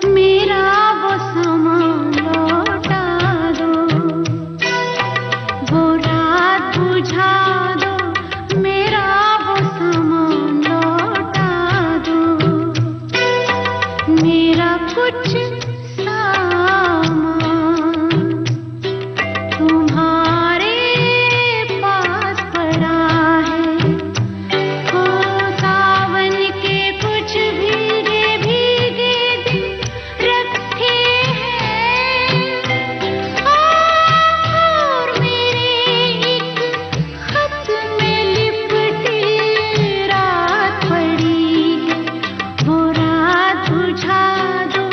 मेरा वो सामान लौटा दो। वो रात बुझा दो, मेरा वो सामान लौटा दो। मेरा कुछ सामान तुम्हारे पास पड़ा है। ओ सावन के कुछ भीगे भीगे दिन रखे हैं, और मेरे एक खत में लिपटी रात पड़ी है। वो रात बुझा दो,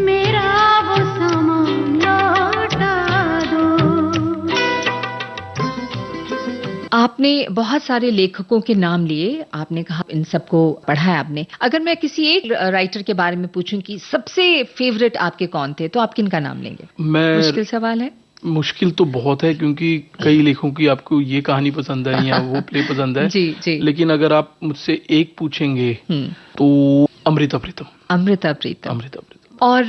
मेरा वो सामान लौटा दो। आपने बहुत सारे लेखकों के नाम लिए, आपने कहा इन सबको पढ़ा है आपने। अगर मैं किसी एक राइटर के बारे में पूछूं कि सबसे फेवरेट आपके कौन थे, तो आप किन का नाम लेंगे? मैं, मुश्किल सवाल है। मुश्किल तो बहुत है, क्योंकि कई लेखकों की आपको ये कहानी पसंद है या वो प्ले पसंद है। जी। लेकिन अगर आप मुझसे एक पूछेंगे तो अमृता प्रीतम। अमृता प्रीतम। अमृता प्रीतम। और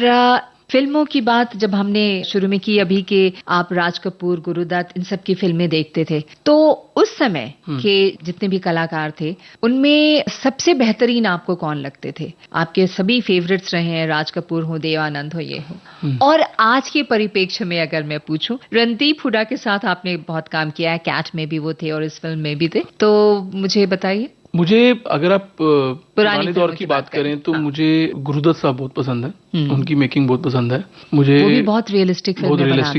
फिल्मों की बात जब हमने शुरू में की अभी के आप राज कपूर, गुरुदत्त इन सब की फिल्में देखते थे, तो उस समय के जितने भी कलाकार थे उनमें सबसे बेहतरीन आपको कौन लगते थे? आपके सभी फेवरेट्स रहे हैं, राज कपूर हो, देवानंद हो, ये हो। और आज के परिप्रेक्ष्य में अगर मैं पूछूं, रणदीप हुड्डा के साथ आपने बहुत काम किया है, कैट में भी वो थे और इस फिल्म में भी थे, तो मुझे बताइए। मुझे अगर आप पुराने दौर की बात करें तो मुझे गुरुदत्त साहब बहुत पसंद है, उनकी मेकिंग बहुत पसंद है मुझे। वो भी बहुत रियलिस्टिक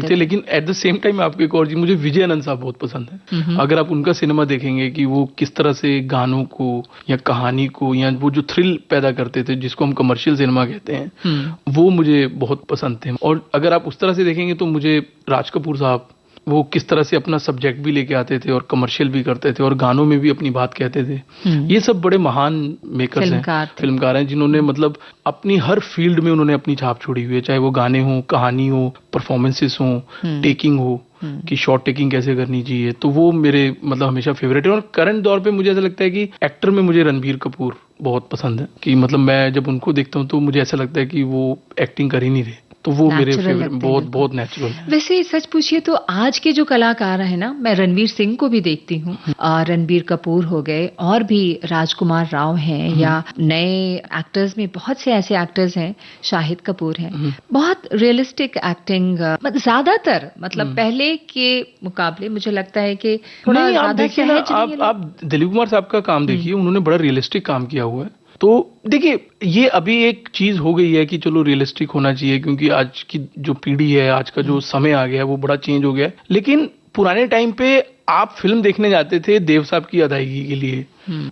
थे, लेकिन एट द सेम टाइम आपको एक और चीज, मुझे विजय आनंद साहब बहुत पसंद है। अगर आप उनका सिनेमा देखेंगे कि वो किस तरह से गानों को या कहानी को या वो जो थ्रिल पैदा करते थे जिसको हम कमर्शियल सिनेमा कहते हैं, वो मुझे बहुत पसंद थे। और अगर आप उस तरह से देखेंगे तो मुझे राज कपूर साहब, वो किस तरह से अपना सब्जेक्ट भी लेके आते थे और कमर्शियल भी करते थे और गानों में भी अपनी बात कहते थे। ये सब बड़े महान मेकर्स हैं, फिल्मकार हैं, जिन्होंने मतलब अपनी हर फील्ड में उन्होंने अपनी छाप छोड़ी हुई है, चाहे वो गाने हो, कहानी हो, परफॉर्मेंसेस हो, टेकिंग हो, कि शॉर्ट टेकिंग कैसे करनी चाहिए। तो वो मेरे मतलब हमेशा फेवरेट है। और करंट दौर पे मुझे ऐसा लगता है कि एक्टर में मुझे रणबीर कपूर बहुत पसंद है, कि मतलब मैं जब उनको देखता हूँ तो मुझे ऐसा लगता है कि वो एक्टिंग कर ही नहीं रहे, तो वो मेरे फेवरेट, बहुत नेचुरल है। वैसे सच पूछिए तो आज के जो कलाकार हैं ना, मैं रणवीर सिंह को भी देखती हूँ, रणबीर कपूर हो गए और भी राजकुमार राव हैं, या नए एक्टर्स में बहुत से ऐसे एक्टर्स हैं, शाहिद कपूर हैं, बहुत रियलिस्टिक एक्टिंग, ज्यादातर मतलब पहले के मुकाबले मुझे लगता है कि थोड़ा ज्यादा सहज। आप दिलीप कुमार साहब का काम देखिए, उन्होंने बड़ा रियलिस्टिक काम किया हुआ है। तो देखिए, ये अभी एक चीज हो गई है कि चलो रियलिस्टिक होना चाहिए, क्योंकि आज की जो पीढ़ी है, आज का जो समय आ गया है, वो बड़ा चेंज हो गया है। लेकिन पुराने टाइम पे आप फिल्म देखने जाते थे देव साहब की अदायगी के लिए,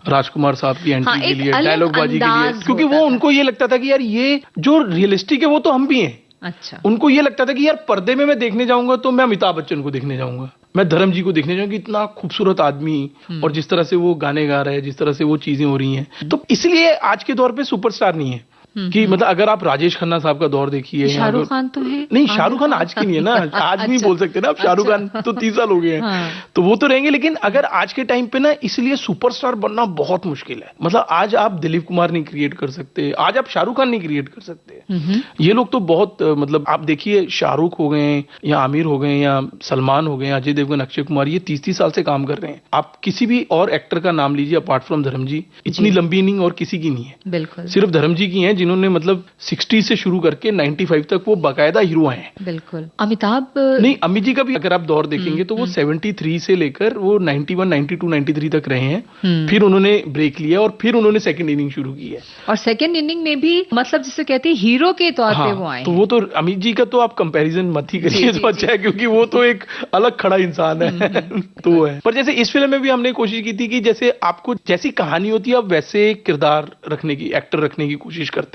राजकुमार साहब की एंट्री के लिए, डायलॉग बाजी के लिए, क्योंकि वो उनको ये लगता था कि यार ये जो रियलिस्टिक है वो तो हम भी हैं। अच्छा, उनको ये लगता था कि यार पर्दे में मैं देखने जाऊंगा तो मैं अमिताभ बच्चन को देखने जाऊंगा, मैं धर्म जी को देखने जाऊंगा, इतना खूबसूरत आदमी और जिस तरह से वो गाने गा रहे हैं, जिस तरह से वो चीजें हो रही हैं। तो इसलिए आज के दौर पे सुपरस्टार नहीं है कि मतलब अगर आप राजेश खन्ना साहब का दौर देखिए, शाहरुख खान तो है नहीं, शाहरुख खान आज की नहीं है ना, आज नहीं बोल सकते ना आप, शाहरुख खान तो 30 साल हो गए हैं, तो वो तो रहेंगे। लेकिन अगर आज के टाइम पे ना, इसलिए सुपरस्टार बनना बहुत मुश्किल है। मतलब आज आप दिलीप कुमार नहीं क्रिएट कर सकते, आज आप शाहरुख खान नहीं क्रिएट कर सकते। ये लोग तो बहुत मतलब आप देखिए, शाहरुख हो गए या आमिर हो गए या सलमान हो गए, अजय देवगन, अक्षय कुमार, ये 30-30 साल से काम कर रहे हैं। आप किसी भी और एक्टर का नाम लीजिए अपार्ट फ्रॉम धर्म जी, इतनी लंबी इनिंग और किसी की नहीं है, बिल्कुल सिर्फ धर्म जी की है, जिन्होंने मतलब 60 से शुरू करके 95 तक वो बाकायदा हीरो हैं। बिल्कुल। अमिताभ नहीं, अमित जी का भी अगर आप दौर देखेंगे तो वो 73 से लेकर वो 91, 92, 93 तक रहे हैं, फिर उन्होंने ब्रेक लिया और फिर उन्होंने सेकंड इनिंग शुरू की है। और सेकंड इनिंग में भी मतलब जिसे कहते हैं हीरो के तौर पे वो आए। तो वो तो अमित जी का तो आप कंपैरिजन मत ही करिए तो अच्छा है, क्योंकि वो तो एक अलग खड़ा इंसान है। तो है, पर जैसे इस फिल्म में भी हमने कोशिश की थी कि जैसे आपको जैसी कहानी होती है आप वैसे किरदार रखने की, एक्टर रखने की कोशिश करते हैं।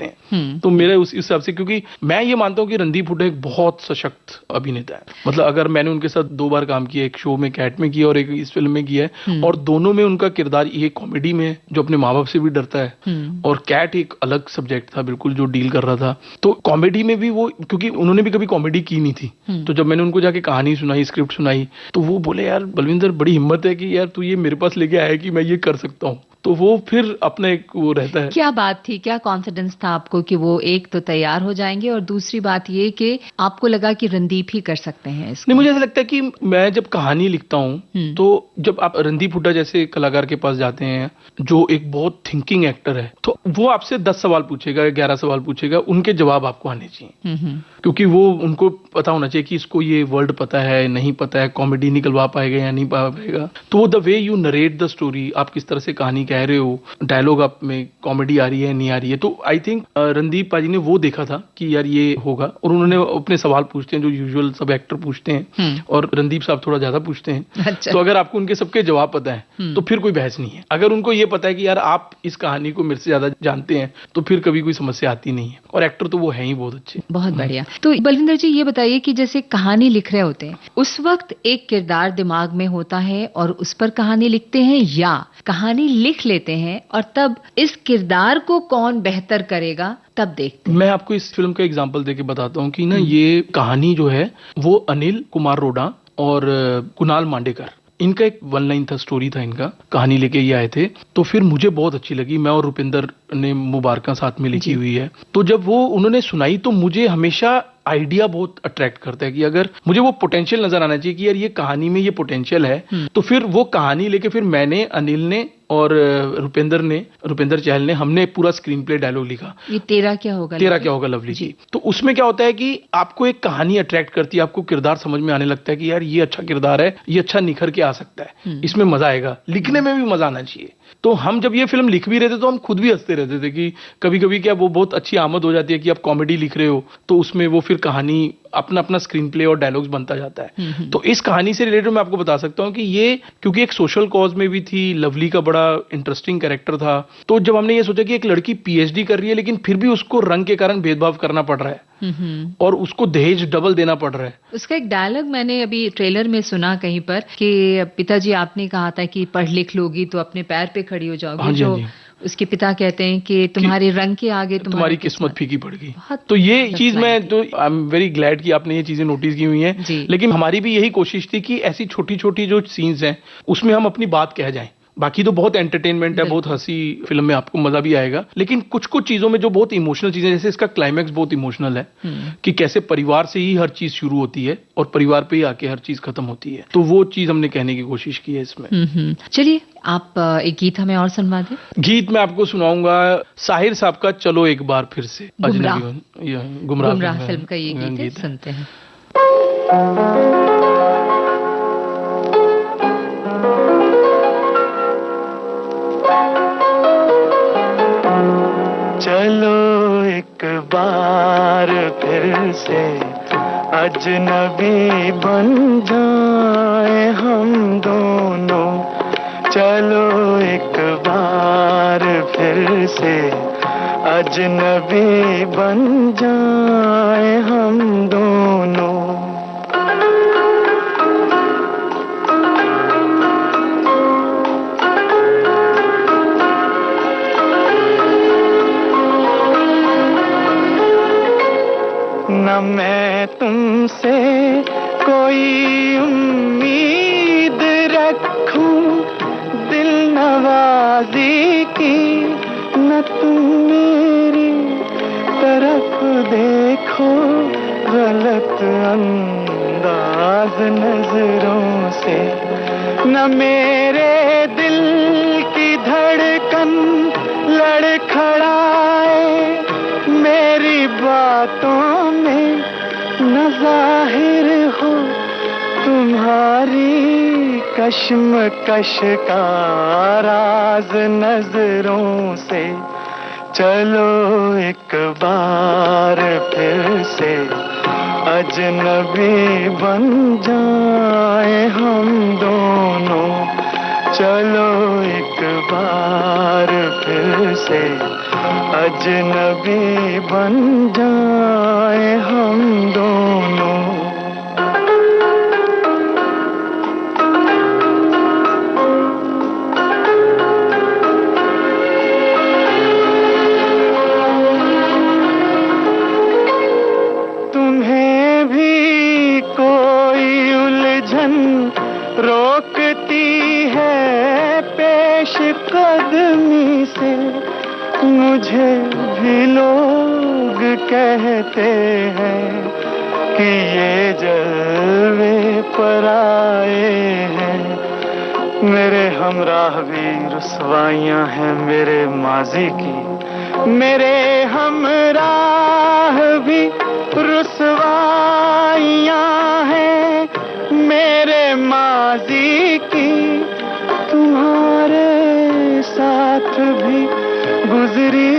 तो मेरे उस हिसाब से, क्योंकि मैं ये मानता हूँ कि रणदीप हुड्डा एक बहुत सशक्त अभिनेता है। मतलब अगर मैंने उनके साथ 2 बार काम किया, एक शो में कैट में किया और एक इस फिल्म में किया है, और दोनों में उनका किरदार ये कॉमेडी में जो अपने माँ बाप से भी डरता है, और कैट एक अलग सब्जेक्ट था बिल्कुल जो डील कर रहा था। तो कॉमेडी में भी वो, क्योंकि उन्होंने भी कभी कॉमेडी की नहीं थी, तो जब मैंने उनको जाके कहानी सुनाई, स्क्रिप्ट सुनाई, तो वो बोले यार बलविंदर, बड़ी हिम्मत है कि यार तू ये मेरे पास लेके आया है कि मैं ये कर सकता हूँ। तो वो फिर अपना एक वो रहता है। क्या बात थी, क्या कॉन्फिडेंस था आपको कि वो एक तो तैयार हो जाएंगे और दूसरी बात ये कि आपको लगा कि रणदीप ही कर सकते हैं इसको? नहीं, मुझे ऐसा लगता है कि मैं जब कहानी लिखता हूँ तो जब आप रणदीप हुड्डा जैसे कलाकार के पास जाते हैं जो एक बहुत थिंकिंग एक्टर है, तो वो आपसे 10 सवाल पूछेगा, 11 सवाल पूछेगा, उनके जवाब आपको आने चाहिए, क्योंकि वो उनको पता होना चाहिए कि इसको ये वर्ड पता है, नहीं पता है, कॉमेडी निकलवा पाएगा या नहीं पाएगा। तो वो the way you narrate the story, आप किस तरह से कहानी कह रहे हो, डायलॉग आप में कॉमेडी आ रही है नहीं आ रही है, तो आई थिंक रणदीप पाजी ने वो देखा था कि यार ये होगा, और उन्होंने अपने सवाल पूछते हैं जो यूजुअल सब एक्टर पूछते हैं, और रणदीप साहब थोड़ा ज्यादा पूछते हैं। अच्छा। तो अगर आपको उनके सबके जवाब पता है तो फिर कोई बहस नहीं है। अगर उनको ये पता है कि यार आप इस कहानी को मेरे से ज्यादा जानते हैं तो फिर कभी कोई समस्या आती नहीं है, और एक्टर तो वो है ही बहुत अच्छे। बहुत बढ़िया। तो बलविंदर जी ये बताइए कि जैसे कहानी लिख रहे होते हैं उस वक्त एक किरदार दिमाग में होता है और उस पर कहानी लिखते हैं, या कहानी लिख लेते हैं और तब इस किरदार को कौन बेहतर करेगा तब देखते हैं? मैं आपको इस फिल्म का एग्जांपल देके बताता हूँ कि ना ये कहानी जो है वो अनिल कुमार रोडा और कुणाल मांडेकर, इनका एक 1 लाइन था, स्टोरी था इनका, कहानी लेके ये आए थे। तो फिर मुझे बहुत अच्छी लगी, मैं और रुपिंदर ने मुबारका साथ में लिखी हुई है। तो जब वो उन्होंने सुनाई तो मुझे हमेशा आइडिया बहुत अट्रैक्ट करता है कि अगर मुझे वो पोटेंशियल नजर आना चाहिए कि यार ये कहानी में ये पोटेंशियल है, तो फिर वो कहानी लेके फिर मैंने, अनिल ने और रुपेंद्र चहल ने, हमने पूरा स्क्रीन प्ले डायलॉग लिखा। ये तेरा क्या होगा लवली जी। तो उसमें क्या होता है कि आपको एक कहानी अट्रैक्ट करती है, आपको किरदार समझ में आने लगता है कि यार ये अच्छा किरदार है, ये अच्छा निखर के आ सकता है, इसमें मजा आएगा, लिखने में भी मजा आना चाहिए। तो हम जब ये फिल्म लिख भी रहे थे तो हम खुद भी हंसते रहते थे कि कभी कभी क्या वो बहुत अच्छी आमद हो जाती है कि आप कॉमेडी लिख रहे हो तो उसमें वो फिर कहानी अपना अपना स्क्रीन प्ले और डायलॉग्स बनता जाता है। तो इस कहानी से रिलेटेड मैं आपको बता सकता हूं कि ये क्योंकि एक सोशल कॉज में भी थी, लवली का बड़ा इंटरेस्टिंग कैरेक्टर था, तो जब हमने ये सोचा कि एक लड़की पीएचडी कर रही है लेकिन फिर भी उसको रंग के कारण भेदभाव करना पड़ रहा है और उसको दहेज डबल देना पड़ रहा है। उसका एक डायलॉग मैंने अभी ट्रेलर में सुना कहीं पर कि पिताजी आपने कहा था कि पढ़ लिख लोगी तो अपने पैर पे खड़ी हो जाओगी, जो उसके पिता कहते हैं कि तुम्हारे रंग के आगे तुम्हारी किस्मत फीकी पड़ गई। तो ये चीज मैं तो आई एम वेरी ग्लैड कि आपने ये चीजें नोटिस की हुई हैं, लेकिन हमारी भी यही कोशिश थी कि ऐसी छोटी छोटी जो सीन्स हैं उसमें हम अपनी बात कह जाएं। बाकी तो बहुत एंटरटेनमेंट है, बहुत हंसी फिल्म में आपको मजा भी आएगा, लेकिन कुछ कुछ चीजों में जो बहुत इमोशनल चीजें, जैसे इसका क्लाइमैक्स बहुत इमोशनल है कि कैसे परिवार से ही हर चीज शुरू होती है और परिवार पे ही आके हर चीज खत्म होती है, तो वो चीज हमने कहने की कोशिश की है इसमें। चलिए आप एक गीत हमें और सुनवा दें। गीत मैं आपको सुनाऊंगा साहिर साहब का चलो एक बार फिर से, गुमराह फिल्म का ये गीत सुनते हैं। चलो एक बार फिर से अजनबी बन जाए हम दोनों, चलो एक बार फिर से अजनबी बन जाए हम दोनों। न मैं तुमसे कोई उम्मीद रखूं दिल नवाजी की, न तुम मेरी तरफ देखो गलत अंदाज नजरों से, न मेरे दिल की धड़कन लड़खड़ाए मेरी बातों में, न जाहिर हो तुम्हारी कश्मकश का राज नजरों से। चलो एक बार फिर से अजनबी बन जाए हम दोनों, चलो एक बार फिर से अजनबी बन जाए हम दोनों। तुम्हें भी कोई उलझन रोकती है पेश कदमी से, मुझे भी लोग कहते हैं कि ये जलवे पर आए हैं, मेरे हमराह भी रुसवाइयां हैं मेरे माजी की, मेरे हमराह भी रुसवाइयां हैं मेरे माजी की, तुम्हारे साथ भी गुजरी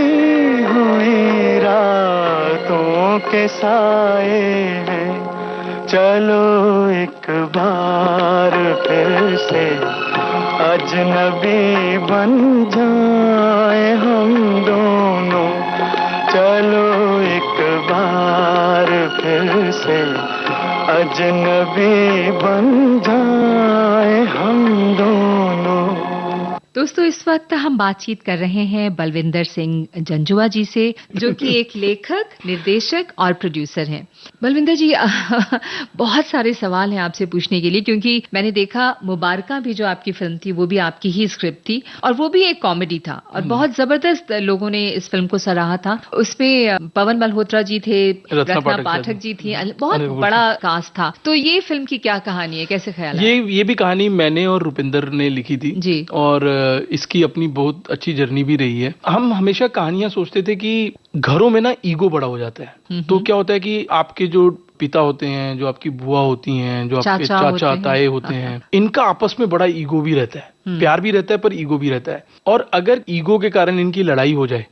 हुई रातों के साए हैं। चलो एक बार फिर से अजनबी बन जाए हम दोनों, चलो एक बार फिर से अजनबी बन जाए हम दोनों। तो दोस्तों, इस वक्त हम बातचीत कर रहे हैं बलविंदर सिंह जंजुआ जी से, जो कि एक लेखक, निर्देशक और प्रोड्यूसर हैं। बलविंदर जी, बहुत सारे सवाल हैं आपसे पूछने के लिए, क्योंकि मैंने देखा मुबारका भी जो आपकी फिल्म थी वो भी आपकी ही स्क्रिप्ट थी, और वो भी एक कॉमेडी था, और बहुत जबरदस्त लोगों ने इस फिल्म को सराहा था। उसमें पवन मल्होत्रा जी थे, रत्ना पाठक जी थी, बहुत बड़ा कास्ट था। तो ये फिल्म की क्या कहानी है, कैसे ख्याल है? ये भी कहानी मैंने और रुपिंदर ने लिखी थी जी, और इसकी अपनी बहुत अच्छी जर्नी भी रही है। हम हमेशा कहानियां सोचते थे कि घरों में ना ईगो बड़ा हो जाता है। तो क्या होता है कि आपके जो पिता होते हैं, जो आपकी बुआ होती हैं, जो आपके चाचा ताए होते हैं, इनका आपस में बड़ा ईगो भी रहता है, प्यार भी रहता है पर ईगो भी रहता है। और अगर ईगो के कारण इनकी लड़ाई हो जाए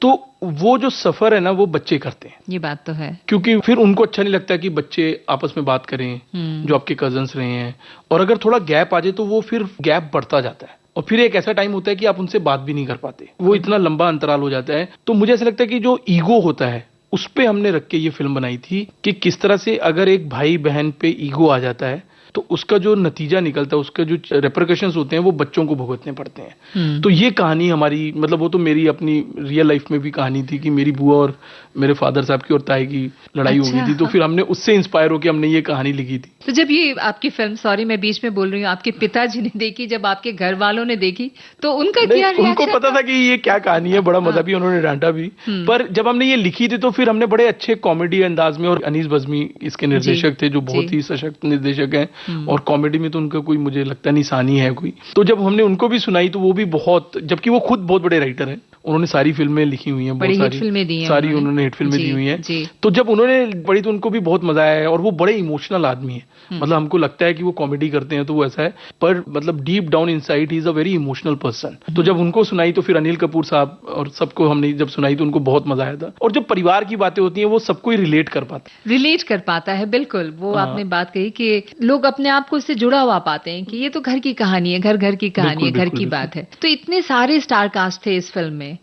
तो वो जो सफर है ना वो बच्चे करते हैं। ये बात तो है, क्योंकि फिर उनको अच्छा नहीं लगता कि बच्चे आपस में बात करें, जो आपके कजन्स रहे हैं। और अगर थोड़ा गैप आ जाए तो वो फिर गैप बढ़ता जाता है, और फिर एक ऐसा टाइम होता है कि आप उनसे बात भी नहीं कर पाते, वो इतना लंबा अंतराल हो जाता है। तो मुझे ऐसा लगता है कि जो ईगो होता है उस पे हमने रख के ये फिल्म बनाई थी कि किस तरह से अगर एक भाई बहन पे ईगो आ जाता है तो उसका जो नतीजा निकलता है, उसका जो रेपरकशंस होते हैं वो बच्चों को भुगतने पड़ते हैं। तो ये कहानी हमारी, मतलब वो तो मेरी अपनी रियल लाइफ में भी कहानी थी कि मेरी बुआ और मेरे फादर साहब की और ताई की लड़ाई हो गई थी। तो फिर हमने उससे इंस्पायर होकर हमने ये कहानी लिखी थी। तो जब ये आपकी फिल्म, सॉरी मैं बीच में बोल रही हूँ, आपके पिताजी ने देखी, जब आपके घर वालों ने देखी, तो उनका क्या रिएक्शन? उनको पता था कि ये क्या कहानी है, बड़ा मजा भी, उन्होंने डांटा भी। पर जब हमने ये लिखी थी तो फिर हमने बड़े अच्छे कॉमेडी अंदाज में, और अनीस बज़मी इसके निर्देशक थे जो बहुत ही सशक्त निर्देशक हैं, और कॉमेडी में तो उनका कोई मुझे लगता नहीं सानी है कोई। तो जब हमने उनको भी सुनाई तो वो भी बहुत, जबकि वो खुद बहुत बड़े राइटर हैं, उन्होंने सारी फिल्में लिखी हुई हैं, बहुत सारी फिल्में दी हैं, सारी उन्होंने हिट फिल्में दी हुई हैं। तो जब उन्होंने पढ़ी तो उनको भी बहुत मजा आया है, और वो बड़े इमोशनल आदमी है। मतलब हमको लगता है कि वो कॉमेडी करते हैं तो वो ऐसा है, पर मतलब deep down inside he is a very emotional person. तो जब उनको सुनाई तो फिर अनिल कपूर साहब और सबको हमने जब सुनाई तो उनको बहुत मजा आया था। और जो परिवार की बातें होती हैं वो सबको ही रिलेट कर पाता है। बिल्कुल, वो आपने बात कही कि लोग अपने आप को इससे जुड़ा हुआ पाते हैं कि ये तो घर की कहानी है, घर की कहानी है, घर की बात है। तो इतने सारे स्टार कास्ट थे इस फिल्म में,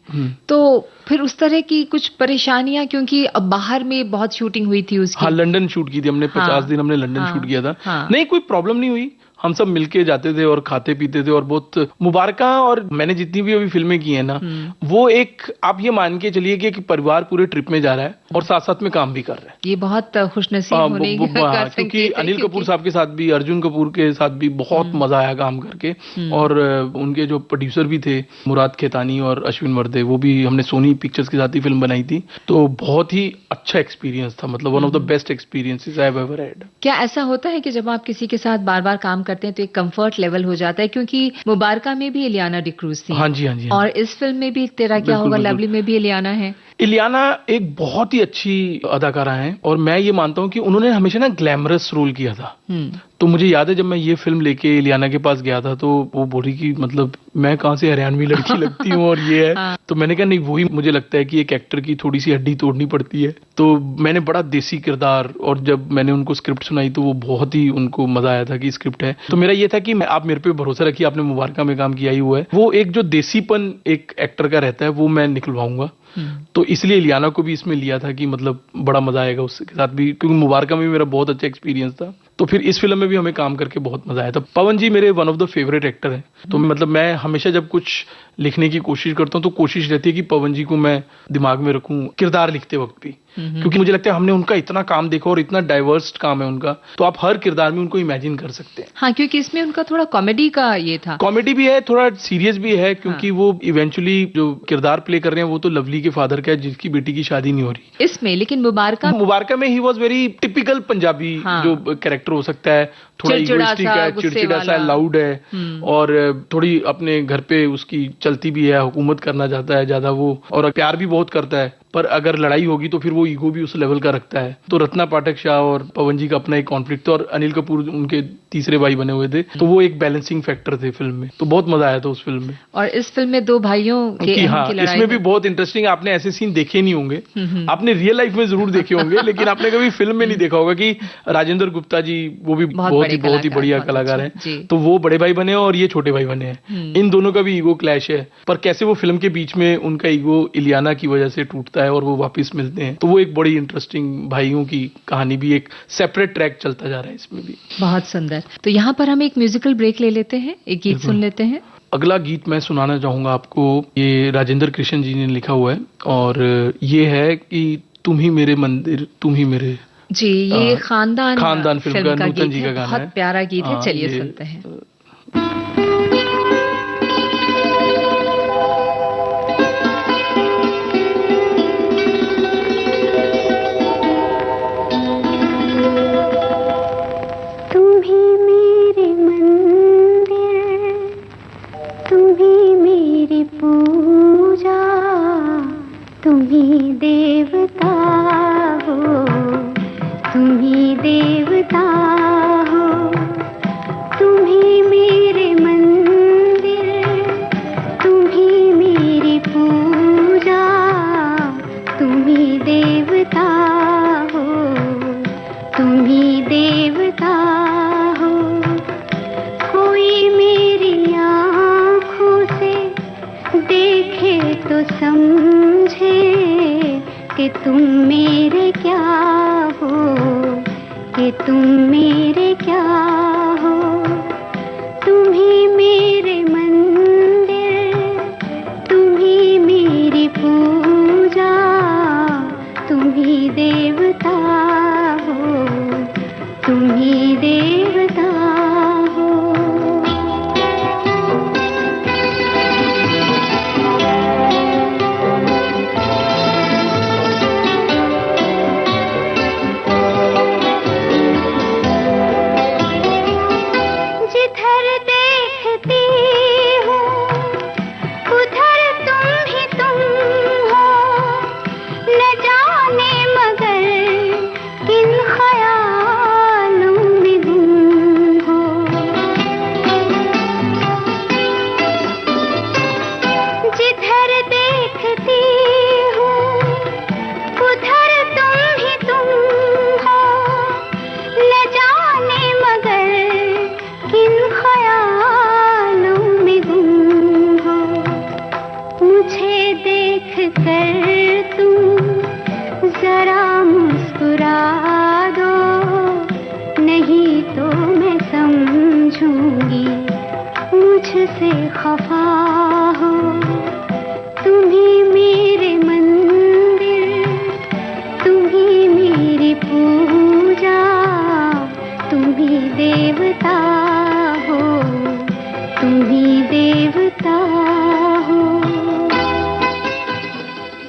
तो फिर उस तरह की कुछ परेशानियां, क्योंकि अब बाहर में बहुत शूटिंग हुई थी उसकी। हाँ, लंदन शूट की थी हमने, 50 दिन हमने लंदन शूट किया था। नहीं, कोई प्रॉब्लम नहीं हुई, हम सब मिलके जाते थे और खाते पीते थे। और बहुत मुबारका और मैंने जितनी भी अभी फिल्में की है ना, वो एक, आप ये मान के चलिए कि एक परिवार पूरे ट्रिप में जा रहा है और साथ साथ में काम भी कर रहा है। ये बहुत खुशनसीब होने का, क्योंकि अनिल कपूर साहब के साथ भी, अर्जुन कपूर के साथ भी बहुत मजा आया काम करके। और उनके जो प्रोड्यूसर भी थे मुराद खेतानी और अश्विन वर्दे, वो भी हमने सोनी पिक्चर्स के साथ ही फिल्म बनाई थी। तो बहुत ही अच्छा एक्सपीरियंस था, मतलब one of the best experiences I have ever had. क्या ऐसा होता है कि जब आप किसी के साथ बार बार काम करते हैं तो एक कंफर्ट लेवल हो जाता है? क्योंकि मुबारका में भी इलियाना डिक्रूज थी। हाँ जी। और इस फिल्म में भी तेरा क्या होगा लवली में भी इलियाना है। इलियाना एक बहुत ही अच्छी अदाकारा है, और मैं ये मानता हूँ कि उन्होंने हमेशा ना ग्लैमरस रोल किया था। तो मुझे याद है जब मैं ये फिल्म लेके इलियाना के पास गया था तो वो बोली कि मतलब मैं कहाँ से हरियाणवी लड़की लगती हूँ और ये है। तो मैंने कहा नहीं, वही मुझे लगता है कि एक एक्टर की थोड़ी सी हड्डी तोड़नी पड़ती है। तो मैंने बड़ा देसी किरदार, और जब मैंने उनको स्क्रिप्ट सुनाई तो वो बहुत ही उनको मजा आया था कि स्क्रिप्ट है। तो मेरा ये था कि आप मेरे पे भरोसा रखिए, आपने मुबारका में काम किया ही हुआ है, वो एक जो देसीपन एक एक्टर का रहता है वो मैं निकलवाऊंगा। तो इसलिए इलियाना को भी इसमें लिया था कि मतलब बड़ा मजा आएगा उसके साथ भी, क्योंकि मुबारका में भी मेरा बहुत अच्छा एक्सपीरियंस था। तो फिर इस फिल्म में भी हमें काम करके बहुत मजा आया था। पवन जी मेरे one of the favourite actor हैं। तो मतलब मैं हमेशा जब कुछ लिखने की कोशिश करता हूँ तो कोशिश रहती है कि पवन जी को मैं दिमाग में रखूं किरदार लिखते वक्त भी, क्योंकि मुझे लगता है हमने उनका इतना काम देखा और इतना डाइवर्स काम है उनका, तो आप हर किरदार में उनको इमेजिन कर सकते हैं। हाँ, क्योंकि इसमें उनका थोड़ा कॉमेडी का ये था, कॉमेडी भी है, थोड़ा सीरियस भी है, क्योंकि वो इवेंचुअली जो किरदार प्ले कर रहे हैं वो तो लवली के फादर का है जिसकी बेटी की शादी नहीं हो रही इसमें। लेकिन मुबारका में he was very typical Punjabi जो कैरेक्टर हो सकता है, थोड़ा इगोइस्टिक है, चिड़चिड़ा सा, लाउड है, और थोड़ी अपने घर पे उसकी चलती भी है, हुकूमत करना चाहता है ज्यादा वो, और प्यार भी बहुत करता है, पर अगर लड़ाई होगी तो फिर वो ईगो भी उस लेवल का रखता है। तो रत्ना पाठक शाह और पवन जी का अपना एक कॉन्फ्लिक्ट था, और अनिल कपूर उनके तीसरे भाई बने हुए थे, तो वो एक बैलेंसिंग फैक्टर थे फिल्म में। तो बहुत मजा आया था उस फिल्म में। और इस फिल्म में दो भाइयों की लड़ाई, इसमें भी बहुत इंटरेस्टिंग, आपने ऐसे सीन देखे नहीं होंगे, आपने रियल लाइफ में जरूर देखे होंगे लेकिन आपने कभी फिल्म में नहीं देखा होगा कि राजेंद्र गुप्ता जी, वो भी बहुत ही बढ़िया कलाकार हैं, तो वो बड़े भाई बने और ये छोटे भाई बने हैं। इन दोनों का भी ईगो क्लैश है, पर कैसे वो फिल्म के बीच में उनका ईगो इलियाना की वजह से टूटता है और वो वापस मिलते हैं। तो वो एक बड़ी इंटरेस्टिंग भाइयों की कहानी भी, एक सेपरेट ट्रैक चलता जा रहा है इसमें भी। बहुत सुंदर। तो यहाँ पर हम एक म्यूजिकल ब्रेक ले लेते हैं, एक गीत सुन लेते हैं। अगला गीत मैं सुनाना चाहूंगा आपको, ये राजेंद्र कृष्ण जी ने लिखा हुआ है और ये है कि तुम ही मेरे मंदिर तुम ही मेरे। जी, ये खानदान फिल्म का नूतन जी का गाना है। बहुत प्यारा गीत है, चलिए सुनते हैं।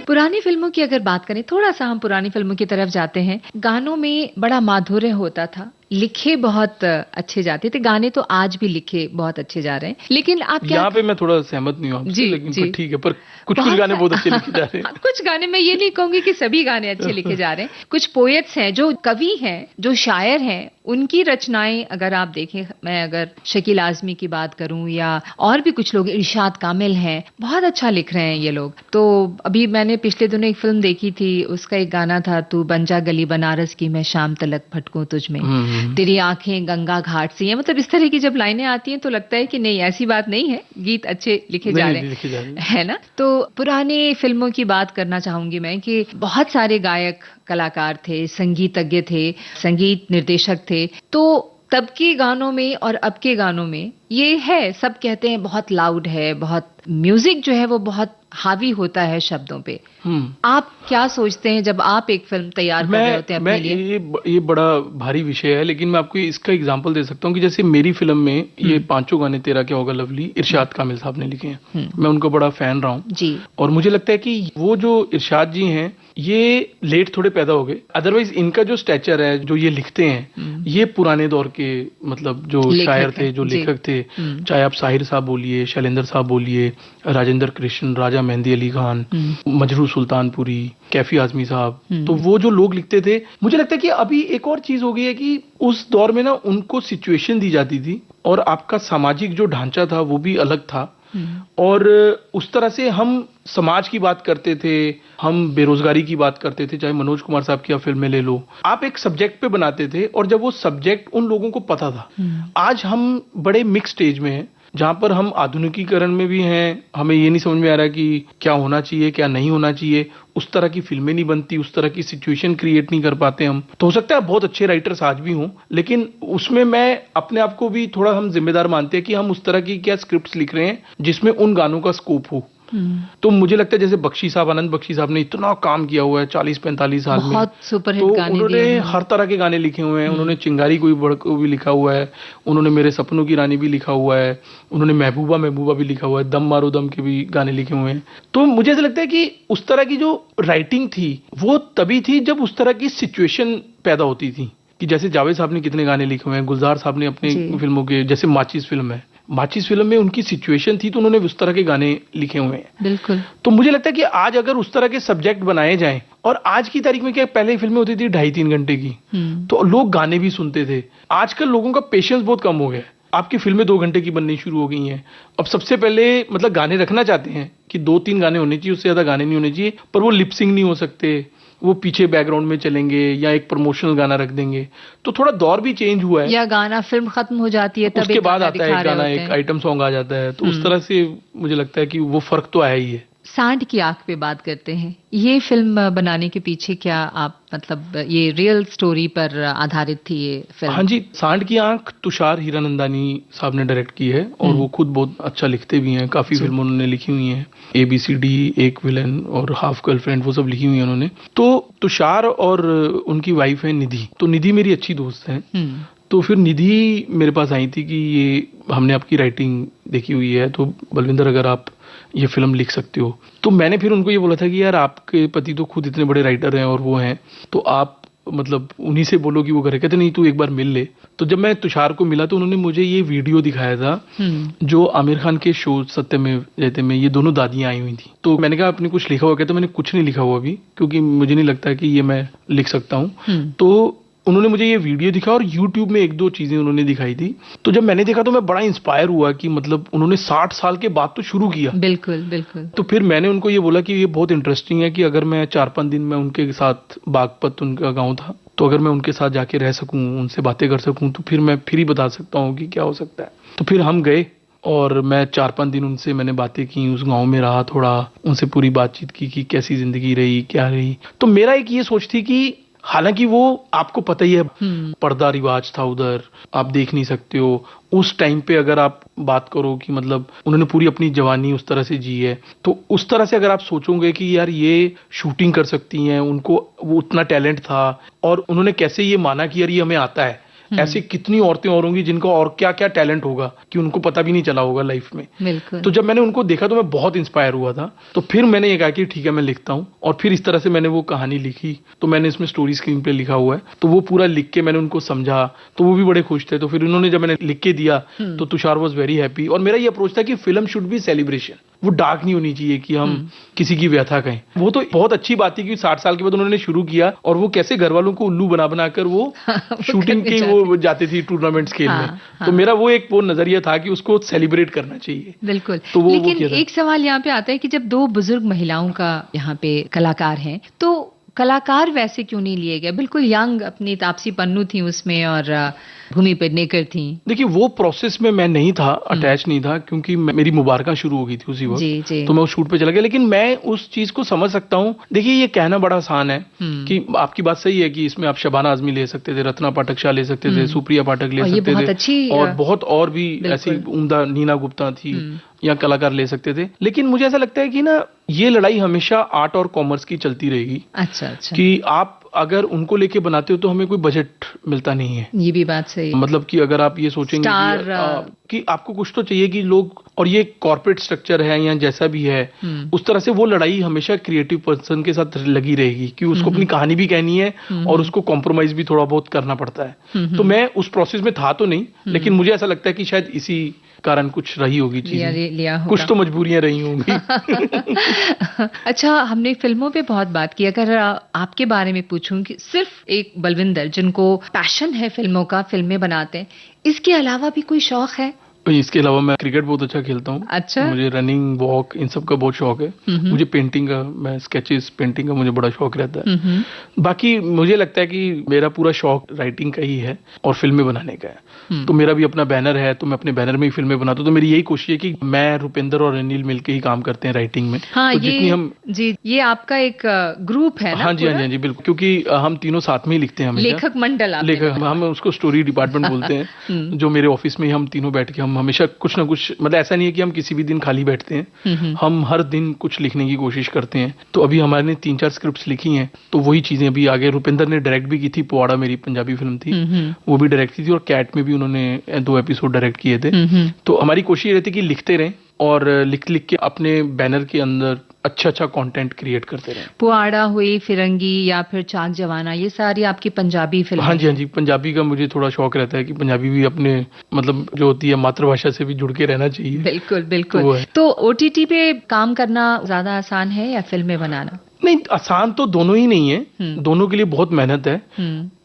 पुरानी फिल्मों की अगर बात करें, थोड़ा सा हम पुरानी फिल्मों की तरफ जाते हैं। गानों में बड़ा माधुर्य होता था, लिखे बहुत अच्छे जाते थे गाने, तो आज भी लिखे बहुत अच्छे जा रहे हैं। लेकिन आप क्या, यहाँ पे मैं थोड़ा सहमत नहीं हूँ आपसे, लेकिन ठीक है, पर कुछ गाने बहुत अच्छे लिखे जा रहे हैं। कुछ गाने, मैं ये नहीं कहूंगी कि सभी गाने अच्छे लिखे जा रहे हैं। कुछ पोएट्स हैं, जो कवि हैं, जो शायर हैं, उनकी रचनाएं अगर आप देखें, मैं अगर शकील आजमी की बात करूं या और भी कुछ लोग, इरशाद कामिल हैं, बहुत अच्छा लिख रहे हैं ये लोग। तो अभी मैंने पिछले दिनों एक फिल्म देखी थी, उसका एक गाना था, तू बन जा गली बनारस की मैं शाम तलक भटकूं तुझ में, तेरी आंखें गंगा घाट सी हैं। मतलब इस तरह की जब लाइनें आती हैं तो लगता है कि नहीं, ऐसी बात नहीं है, गीत अच्छे लिखे जा रहे हैं, है ना। तो पुरानी फिल्मों की बात करना चाहूंगी मैं कि बहुत सारे गायक कलाकार थे, संगीतज्ञ थे, संगीत निर्देशक थे। तो तब के गानों में और अब के गानों में ये है, सब कहते हैं बहुत लाउड है, बहुत म्यूजिक जो है वो बहुत हावी होता है शब्दों पे। आप क्या सोचते हैं जब आप एक फिल्म तैयार कर रहे होते हैं अपने लिए? ये बड़ा भारी विषय है, लेकिन मैं आपको इसका एग्जांपल दे सकता हूँ कि जैसे मेरी फिल्म में ये पांचों गाने तेरा क्या होगा लवली इरशाद कामिल साहब ने लिखे हैं। मैं उनका बड़ा फैन रहा हूँ जी, और मुझे लगता है कि वो जो इरशाद जी हैं, ये लेट थोड़े पैदा हो गए, अदरवाइज इनका जो स्टैचर है, जो ये लिखते हैं, ये पुराने दौर के मतलब जो शायर थे, जो लेखक थे, चाहे आप साहिर साहब बोलिए, शैलेंद्र साहब बोलिए, राजेंद्र कृष्ण, राजा मेहंदी अली खान, मजरू सुल्तानपुरी, कैफी आजमी साहब, तो वो जो लोग लिखते थे, मुझे लगता है कि अभी एक और चीज हो गई है कि उस दौर में ना उनको सिचुएशन दी जाती थी और आपका सामाजिक जो ढांचा था वो भी अलग था, और उस तरह से हम समाज की बात करते थे, हम बेरोजगारी की बात करते थे, चाहे मनोज कुमार साहब की आप फिल्में ले लो, आप एक सब्जेक्ट पे बनाते थे और जब वो सब्जेक्ट उन लोगों को पता था। आज हम बड़े मिक्स स्टेज में हैं, जहाँ पर हम आधुनिकीकरण में भी हैं, हमें ये नहीं समझ में आ रहा कि क्या होना चाहिए क्या नहीं होना चाहिए, उस तरह की फिल्में नहीं बनती, उस तरह की सिचुएशन क्रिएट नहीं कर पाते हम। तो हो सकता है बहुत अच्छे राइटर्स आज भी हों, लेकिन उसमें मैं अपने आप को भी थोड़ा हम जिम्मेदार मानते हैं कि हम उस तरह की क्या स्क्रिप्ट्स लिख रहे हैं जिसमें उन गानों का स्कोप हो। तो मुझे लगता है जैसे बख्शी साहब, आनंद बख्शी साहब ने इतना काम किया हुआ है 40-45 साल में, बहुत सुपरहिट तो गाने उन्होंने दिए हैं। हर तरह के गाने लिखे हुए हैं। उन्होंने चिंगारी कोई बड़ को भी लिखा हुआ है, उन्होंने मेरे सपनों की रानी भी लिखा हुआ है, उन्होंने महबूबा महबूबा भी लिखा हुआ है, दम मारो दम के भी गाने लिखे हुए हैं। तो मुझे ऐसा लगता है कि उस तरह की जो राइटिंग थी वो तभी थी जब उस तरह की सिचुएशन पैदा होती थी, कि जैसे जावेद साहब ने कितने गाने लिखे हुए हैं, गुलजार साहब ने अपनी फिल्मों के, जैसे माचिस फिल्म है, माचिस फिल्म में उनकी सिचुएशन थी तो उन्होंने उस तरह के गाने लिखे हुए हैं। बिल्कुल। तो मुझे लगता है कि आज अगर उस तरह के सब्जेक्ट बनाए जाएं, और आज की तारीख में क्या, पहले फिल्में होती थी 2.5-3 घंटे की, तो लोग गाने भी सुनते थे। आजकल लोगों का पेशेंस बहुत कम हो गया है, आपकी फिल्में 2 घंटे की बननी शुरू हो गई हैं। अब सबसे पहले मतलब गाने रखना चाहते हैं कि 2-3 गाने होने चाहिए, उससे ज्यादा गाने नहीं होने चाहिए, पर वो लिपसिंग नहीं हो सकते, वो पीछे बैकग्राउंड में चलेंगे या एक प्रमोशनल गाना रख देंगे। तो थोड़ा दौर भी चेंज हुआ है, या गाना फिल्म खत्म हो जाती है तब उसके बाद आता है एक गाना, एक आइटम सॉन्ग आ जाता है। तो उस तरह से मुझे लगता है कि वो फर्क तो आया ही है। सांड की आंख पे बात करते हैं, ये फिल्म बनाने के पीछे क्या आप मतलब ये रियल स्टोरी पर आधारित थी ये फिल्म? हाँ जी, सांड की आंख तुषार हीरानंदानी साहब ने डायरेक्ट की है, और वो खुद बहुत अच्छा लिखते भी हैं, काफी फिल्में उन्होंने लिखी हुई हैं, ABCD, एक विलन और हाफ गर्लफ्रेंड, वो सब लिखी हुई है उन्होंने। तो तुषार और उनकी वाइफ है निधि, तो निधि मेरी अच्छी दोस्त है। तो फिर निधि मेरे पास आई थी कि ये हमने आपकी राइटिंग देखी हुई है, तो बलविंदर अगर आप ये फिल्म लिख सकते हो। तो मैंने फिर उनको ये बोला था कि यार आपके पति तो खुद इतने बड़े राइटर हैं और वो हैं, तो आप मतलब उन्हीं से बोलो कि वो करे। कहते नहीं, तू एक बार मिल ले। तो जब मैं तुषार को मिला तो उन्होंने मुझे ये वीडियो दिखाया था जो आमिर खान के शो सत्यमेव जयते में ये दोनों दादियां आई हुई थी। तो मैंने कहा आपने कुछ लिखा हुआ? कहते मैंने कुछ नहीं लिखा हुआ अभी, क्योंकि मुझे नहीं लगता कि ये मैं लिख सकता हूँ। तो उन्होंने मुझे ये वीडियो दिखा और YouTube में 1-2 चीजें उन्होंने दिखाई थी। तो जब मैंने देखा तो मैं बड़ा इंस्पायर हुआ कि मतलब उन्होंने 60 साल के बाद तो शुरू किया। बिल्कुल बिल्कुल। तो फिर मैंने उनको ये बोला कि ये बहुत इंटरेस्टिंग है कि अगर मैं 4-5 दिन में उनके साथ, बागपत उनका गाँव था, तो अगर मैं उनके साथ जाके रह सकूं, उनसे बातें कर सकूं, तो फिर मैं फिर ही बता सकता हूँ कि क्या हो सकता है। तो फिर हम गए और मैं 4-5 दिन उनसे मैंने बातें की, उस गाँव में रहा, थोड़ा उनसे पूरी बातचीत की कि कैसी जिंदगी रही, क्या रही। तो मेरा एक ये सोच थी कि हालांकि वो आपको पता ही है पर्दा रिवाज था उधर, आप देख नहीं सकते हो। उस टाइम पे अगर आप बात करो कि मतलब उन्होंने पूरी अपनी जवानी उस तरह से जी है, तो उस तरह से अगर आप सोचोगे कि यार ये शूटिंग कर सकती हैं, उनको वो उतना टैलेंट था और उन्होंने कैसे ये माना कि यार ये हमें आता है, ऐसी कितनी औरतें और होंगी जिनका और क्या क्या टैलेंट होगा कि उनको पता भी नहीं चला होगा लाइफ में। बिल्कुल। तो जब मैंने उनको देखा तो मैं बहुत इंस्पायर हुआ था। तो फिर मैंने ये कहा कि ठीक है मैं लिखता हूँ, और फिर इस तरह से मैंने वो कहानी लिखी। तो मैंने इसमें स्टोरी स्क्रीन पे लिखा हुआ है, तो वो पूरा लिख के मैंने उनको समझा, तो वो भी बड़े खुश थे। तो फिर उन्होंने जब मैंने लिख के दिया तो तुषार वॉज वेरी हैप्पी। और मेरा ये अप्रोच था कि फिल्म शुड बी सेलिब्रेशन, वो डार्क नहीं होनी चाहिए कि हम किसी की व्यथा कहें। वो तो बहुत अच्छी बात थी कि 60 साल के बाद उन्होंने शुरू किया, और वो कैसे घर वालों को उल्लू बना बनाकर वो शूटिंग की वो जाती थी टूर्नामेंट्स खेलने। तो मेरा वो एक वो नजरिया था कि उसको सेलिब्रेट करना चाहिए। बिल्कुल। तो वो लेकिन एक सवाल यहाँ पे आता है कि जब 2 बुजुर्ग महिलाओं का यहाँ पे कलाकार हैं, तो कलाकार वैसे क्यों नहीं लिए गए? बिल्कुल यंग, अपनी तापसी पन्नू थी उसमें और भूमि पेडनेकर थी। देखिए वो प्रोसेस में मैं नहीं था, अटैच नहीं था, क्योंकि मेरी मुबारका शुरू हो गई थी उसी वक्त। जी। तो मैं उस शूट पे चला गया। लेकिन मैं उस चीज को समझ सकता हूँ। देखिए ये कहना बड़ा आसान है कि आपकी बात सही है कि इसमें आप शबाना आजमी ले सकते थे, रत्ना पाठक शाह ले सकते थे, सुप्रिया पाठक ले सकते थे, और बहुत और भी ऐसी उम्दा, नीना गुप्ता थी, या कलाकार ले सकते थे। लेकिन मुझे ऐसा लगता है कि ना ये लड़ाई हमेशा आर्ट और कॉमर्स की चलती रहेगी। अच्छा। कि आप अगर उनको लेके बनाते हो तो हमें कोई बजट मिलता नहीं है। ये भी बात सही। मतलब कि अगर आप ये सोचेंगे कि आपको कुछ तो चाहिए कि लोग, और ये कॉर्पोरेट स्ट्रक्चर है या जैसा भी है, उस तरह से वो लड़ाई हमेशा क्रिएटिव पर्सन के साथ लगी रहेगी कि उसको अपनी कहानी भी कहनी है और उसको कॉम्प्रोमाइज भी थोड़ा बहुत करना पड़ता है। तो मैं उस प्रोसेस में था तो नहीं, लेकिन मुझे ऐसा लगता है कि शायद इसी कारण कुछ रही होगी चीजें, कुछ तो मजबूरियां रही होंगी। अच्छा, हमने फिल्मों पे बहुत बात की। अगर आपके बारे में पूछूं कि सिर्फ एक बलविंदर जिनको पैशन है फिल्मों का, फिल्में बनाते हैं, इसके अलावा भी कोई शौक है? इसके अलावा मैं क्रिकेट बहुत अच्छा खेलता हूँ। अच्छा। मुझे रनिंग, वॉक, इन सब का बहुत शौक है। मुझे पेंटिंग का, मैं स्केचेस, पेंटिंग का मुझे बड़ा शौक रहता है। बाकी मुझे लगता है कि मेरा पूरा शौक राइटिंग का ही है और फिल्में बनाने का है। तो मेरा भी अपना बैनर है, तो मैं अपने बैनर में ही फिल्में बनाता हूँ। तो मेरी यही कोशिश है कि मैं, रुपेंद्र और अनिल मिलकर ही काम करते हैं राइटिंग में। हाँ, तो जितनी हम जी, ये आपका एक ग्रुप है ना? हाँ जी, हाँ जी, बिल्कुल, क्योंकि हम तीनों साथ में ही लिखते हैं हमेशा। लेखक मंडल आप लेखक, हम उसको स्टोरी डिपार्टमेंट बोलते हैं। जो मेरे ऑफिस में हम तीनों बैठ के हम हमेशा कुछ ना कुछ, मतलब ऐसा नहीं है कि हम किसी भी दिन खाली बैठते हैं। हम हर दिन कुछ लिखने की कोशिश करते हैं। तो अभी हमारे ने 3-4 स्क्रिप्ट्स लिखी हैं, तो वही चीजें अभी आगे। रुपेंद्र ने डायरेक्ट भी की थी, पुआड़ा मेरी पंजाबी फिल्म थी, वो भी डायरेक्ट की थी, और कैट में भी उन्होंने 2 एपिसोड डायरेक्ट किए थे। तो हमारी कोशिश रहती है कि लिखते रहें और लिख लिख के अपने बैनर के अंदर अच्छा कंटेंट क्रिएट करते रहे। पुआड़ा हुई, फिरंगी या फिर चाक जवाना, ये सारी आपकी पंजाबी फिल्म? हाँ जी, हाँ जी, पंजाबी का मुझे थोड़ा शौक रहता है कि पंजाबी भी अपने, मतलब जो होती है मातृभाषा से भी जुड़ के रहना चाहिए। बिल्कुल बिल्कुल। तो OTT पे काम करना ज्यादा आसान है या फिल्में बनाना? नहीं, आसान तो दोनों ही नहीं है, दोनों के लिए बहुत मेहनत है।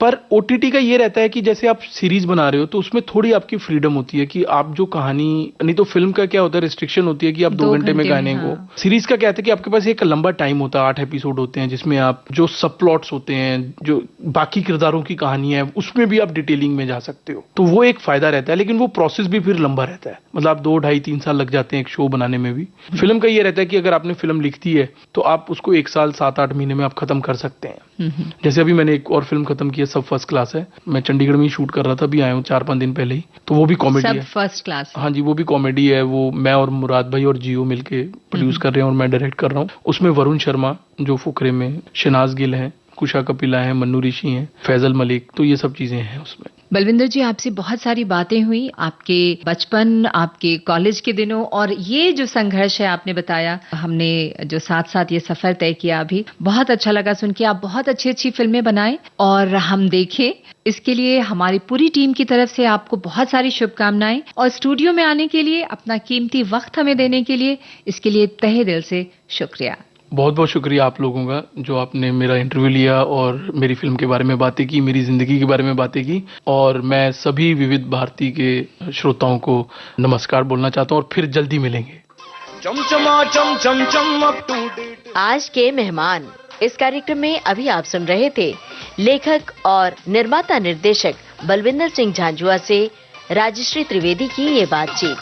पर OTT का ये रहता है कि जैसे आप सीरीज बना रहे हो तो उसमें थोड़ी आपकी फ्रीडम होती है कि आप जो कहानी, नहीं तो फिल्म का क्या होता है, रिस्ट्रिक्शन होती है कि आप 2 घंटे में गाने को। सीरीज का क्या है कि आपके पास एक लंबा टाइम होता है, 8 एपिसोड होते हैं, जिसमें आप जो सब प्लॉट्स होते हैं, जो बाकी किरदारों की कहानी है, उसमें भी आप डिटेलिंग में जा सकते हो। तो वो एक फायदा रहता है, लेकिन वो प्रोसेस भी फिर लंबा रहता है। मतलब आप 2, 2.5, 3 साल लग जाते हैं एक शो बनाने में भी। फिल्म का ये रहता है कि अगर आपने फिल्म लिख दी है तो आप उसको 1 साल 7-8 महीने में आप खत्म कर सकते हैं। जैसे अभी मैंने एक और फिल्म खत्म की है, सब फर्स्ट क्लास है। मैं चंडीगढ़ में ही शूट कर रहा था, अभी आया हूँ 4-5 दिन पहले ही। तो वो भी कॉमेडी है। सब फर्स्ट क्लास? हाँ जी, वो भी कॉमेडी है। वो मैं और मुराद भाई और जियो मिलके प्रोड्यूस कर रहे हैं और मैं डायरेक्ट कर रहा हूँ। उसमें वरुण शर्मा जो फुकरे में, शनाज गिल है, कुशा कपिला है, मन्नू ऋषि हैं, फैजल मलिक, तो ये सब चीजें हैं उसमें। बलविंदर जी, आपसे बहुत सारी बातें हुई, आपके बचपन, आपके कॉलेज के दिनों, और ये जो संघर्ष है आपने बताया, हमने जो साथ साथ ये सफर तय किया, अभी बहुत अच्छा लगा सुन के। आप बहुत अच्छी अच्छी फिल्में बनाएं और हम देखें। इसके लिए हमारी पूरी टीम की तरफ से आपको बहुत सारी शुभकामनाएं, और स्टूडियो में आने के लिए, अपना कीमती वक्त हमें देने के लिए, इसके लिए तहे दिल से शुक्रिया। बहुत बहुत शुक्रिया आप लोगों का, जो आपने मेरा इंटरव्यू लिया और मेरी फिल्म के बारे में बातें की, मेरी जिंदगी के बारे में बातें की। और मैं सभी विविध भारती के श्रोताओं को नमस्कार बोलना चाहता हूँ और फिर जल्दी मिलेंगे। आज के मेहमान, इस कार्यक्रम में अभी आप सुन रहे थे लेखक और निर्माता निर्देशक बलविंदर सिंह झांझुआ से राजश्री त्रिवेदी की ये बातचीत।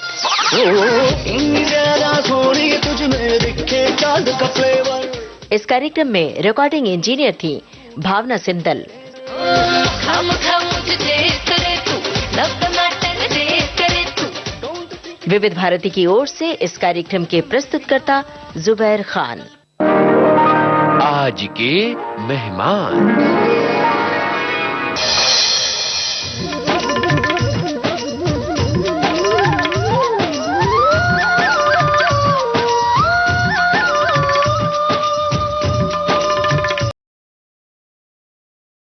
इस कार्यक्रम में रिकॉर्डिंग इंजीनियर थी भावना सिंदल। विविध भारती की ओर से इस कार्यक्रम के प्रस्तुतकर्ता जुबैर खान। आज के मेहमान।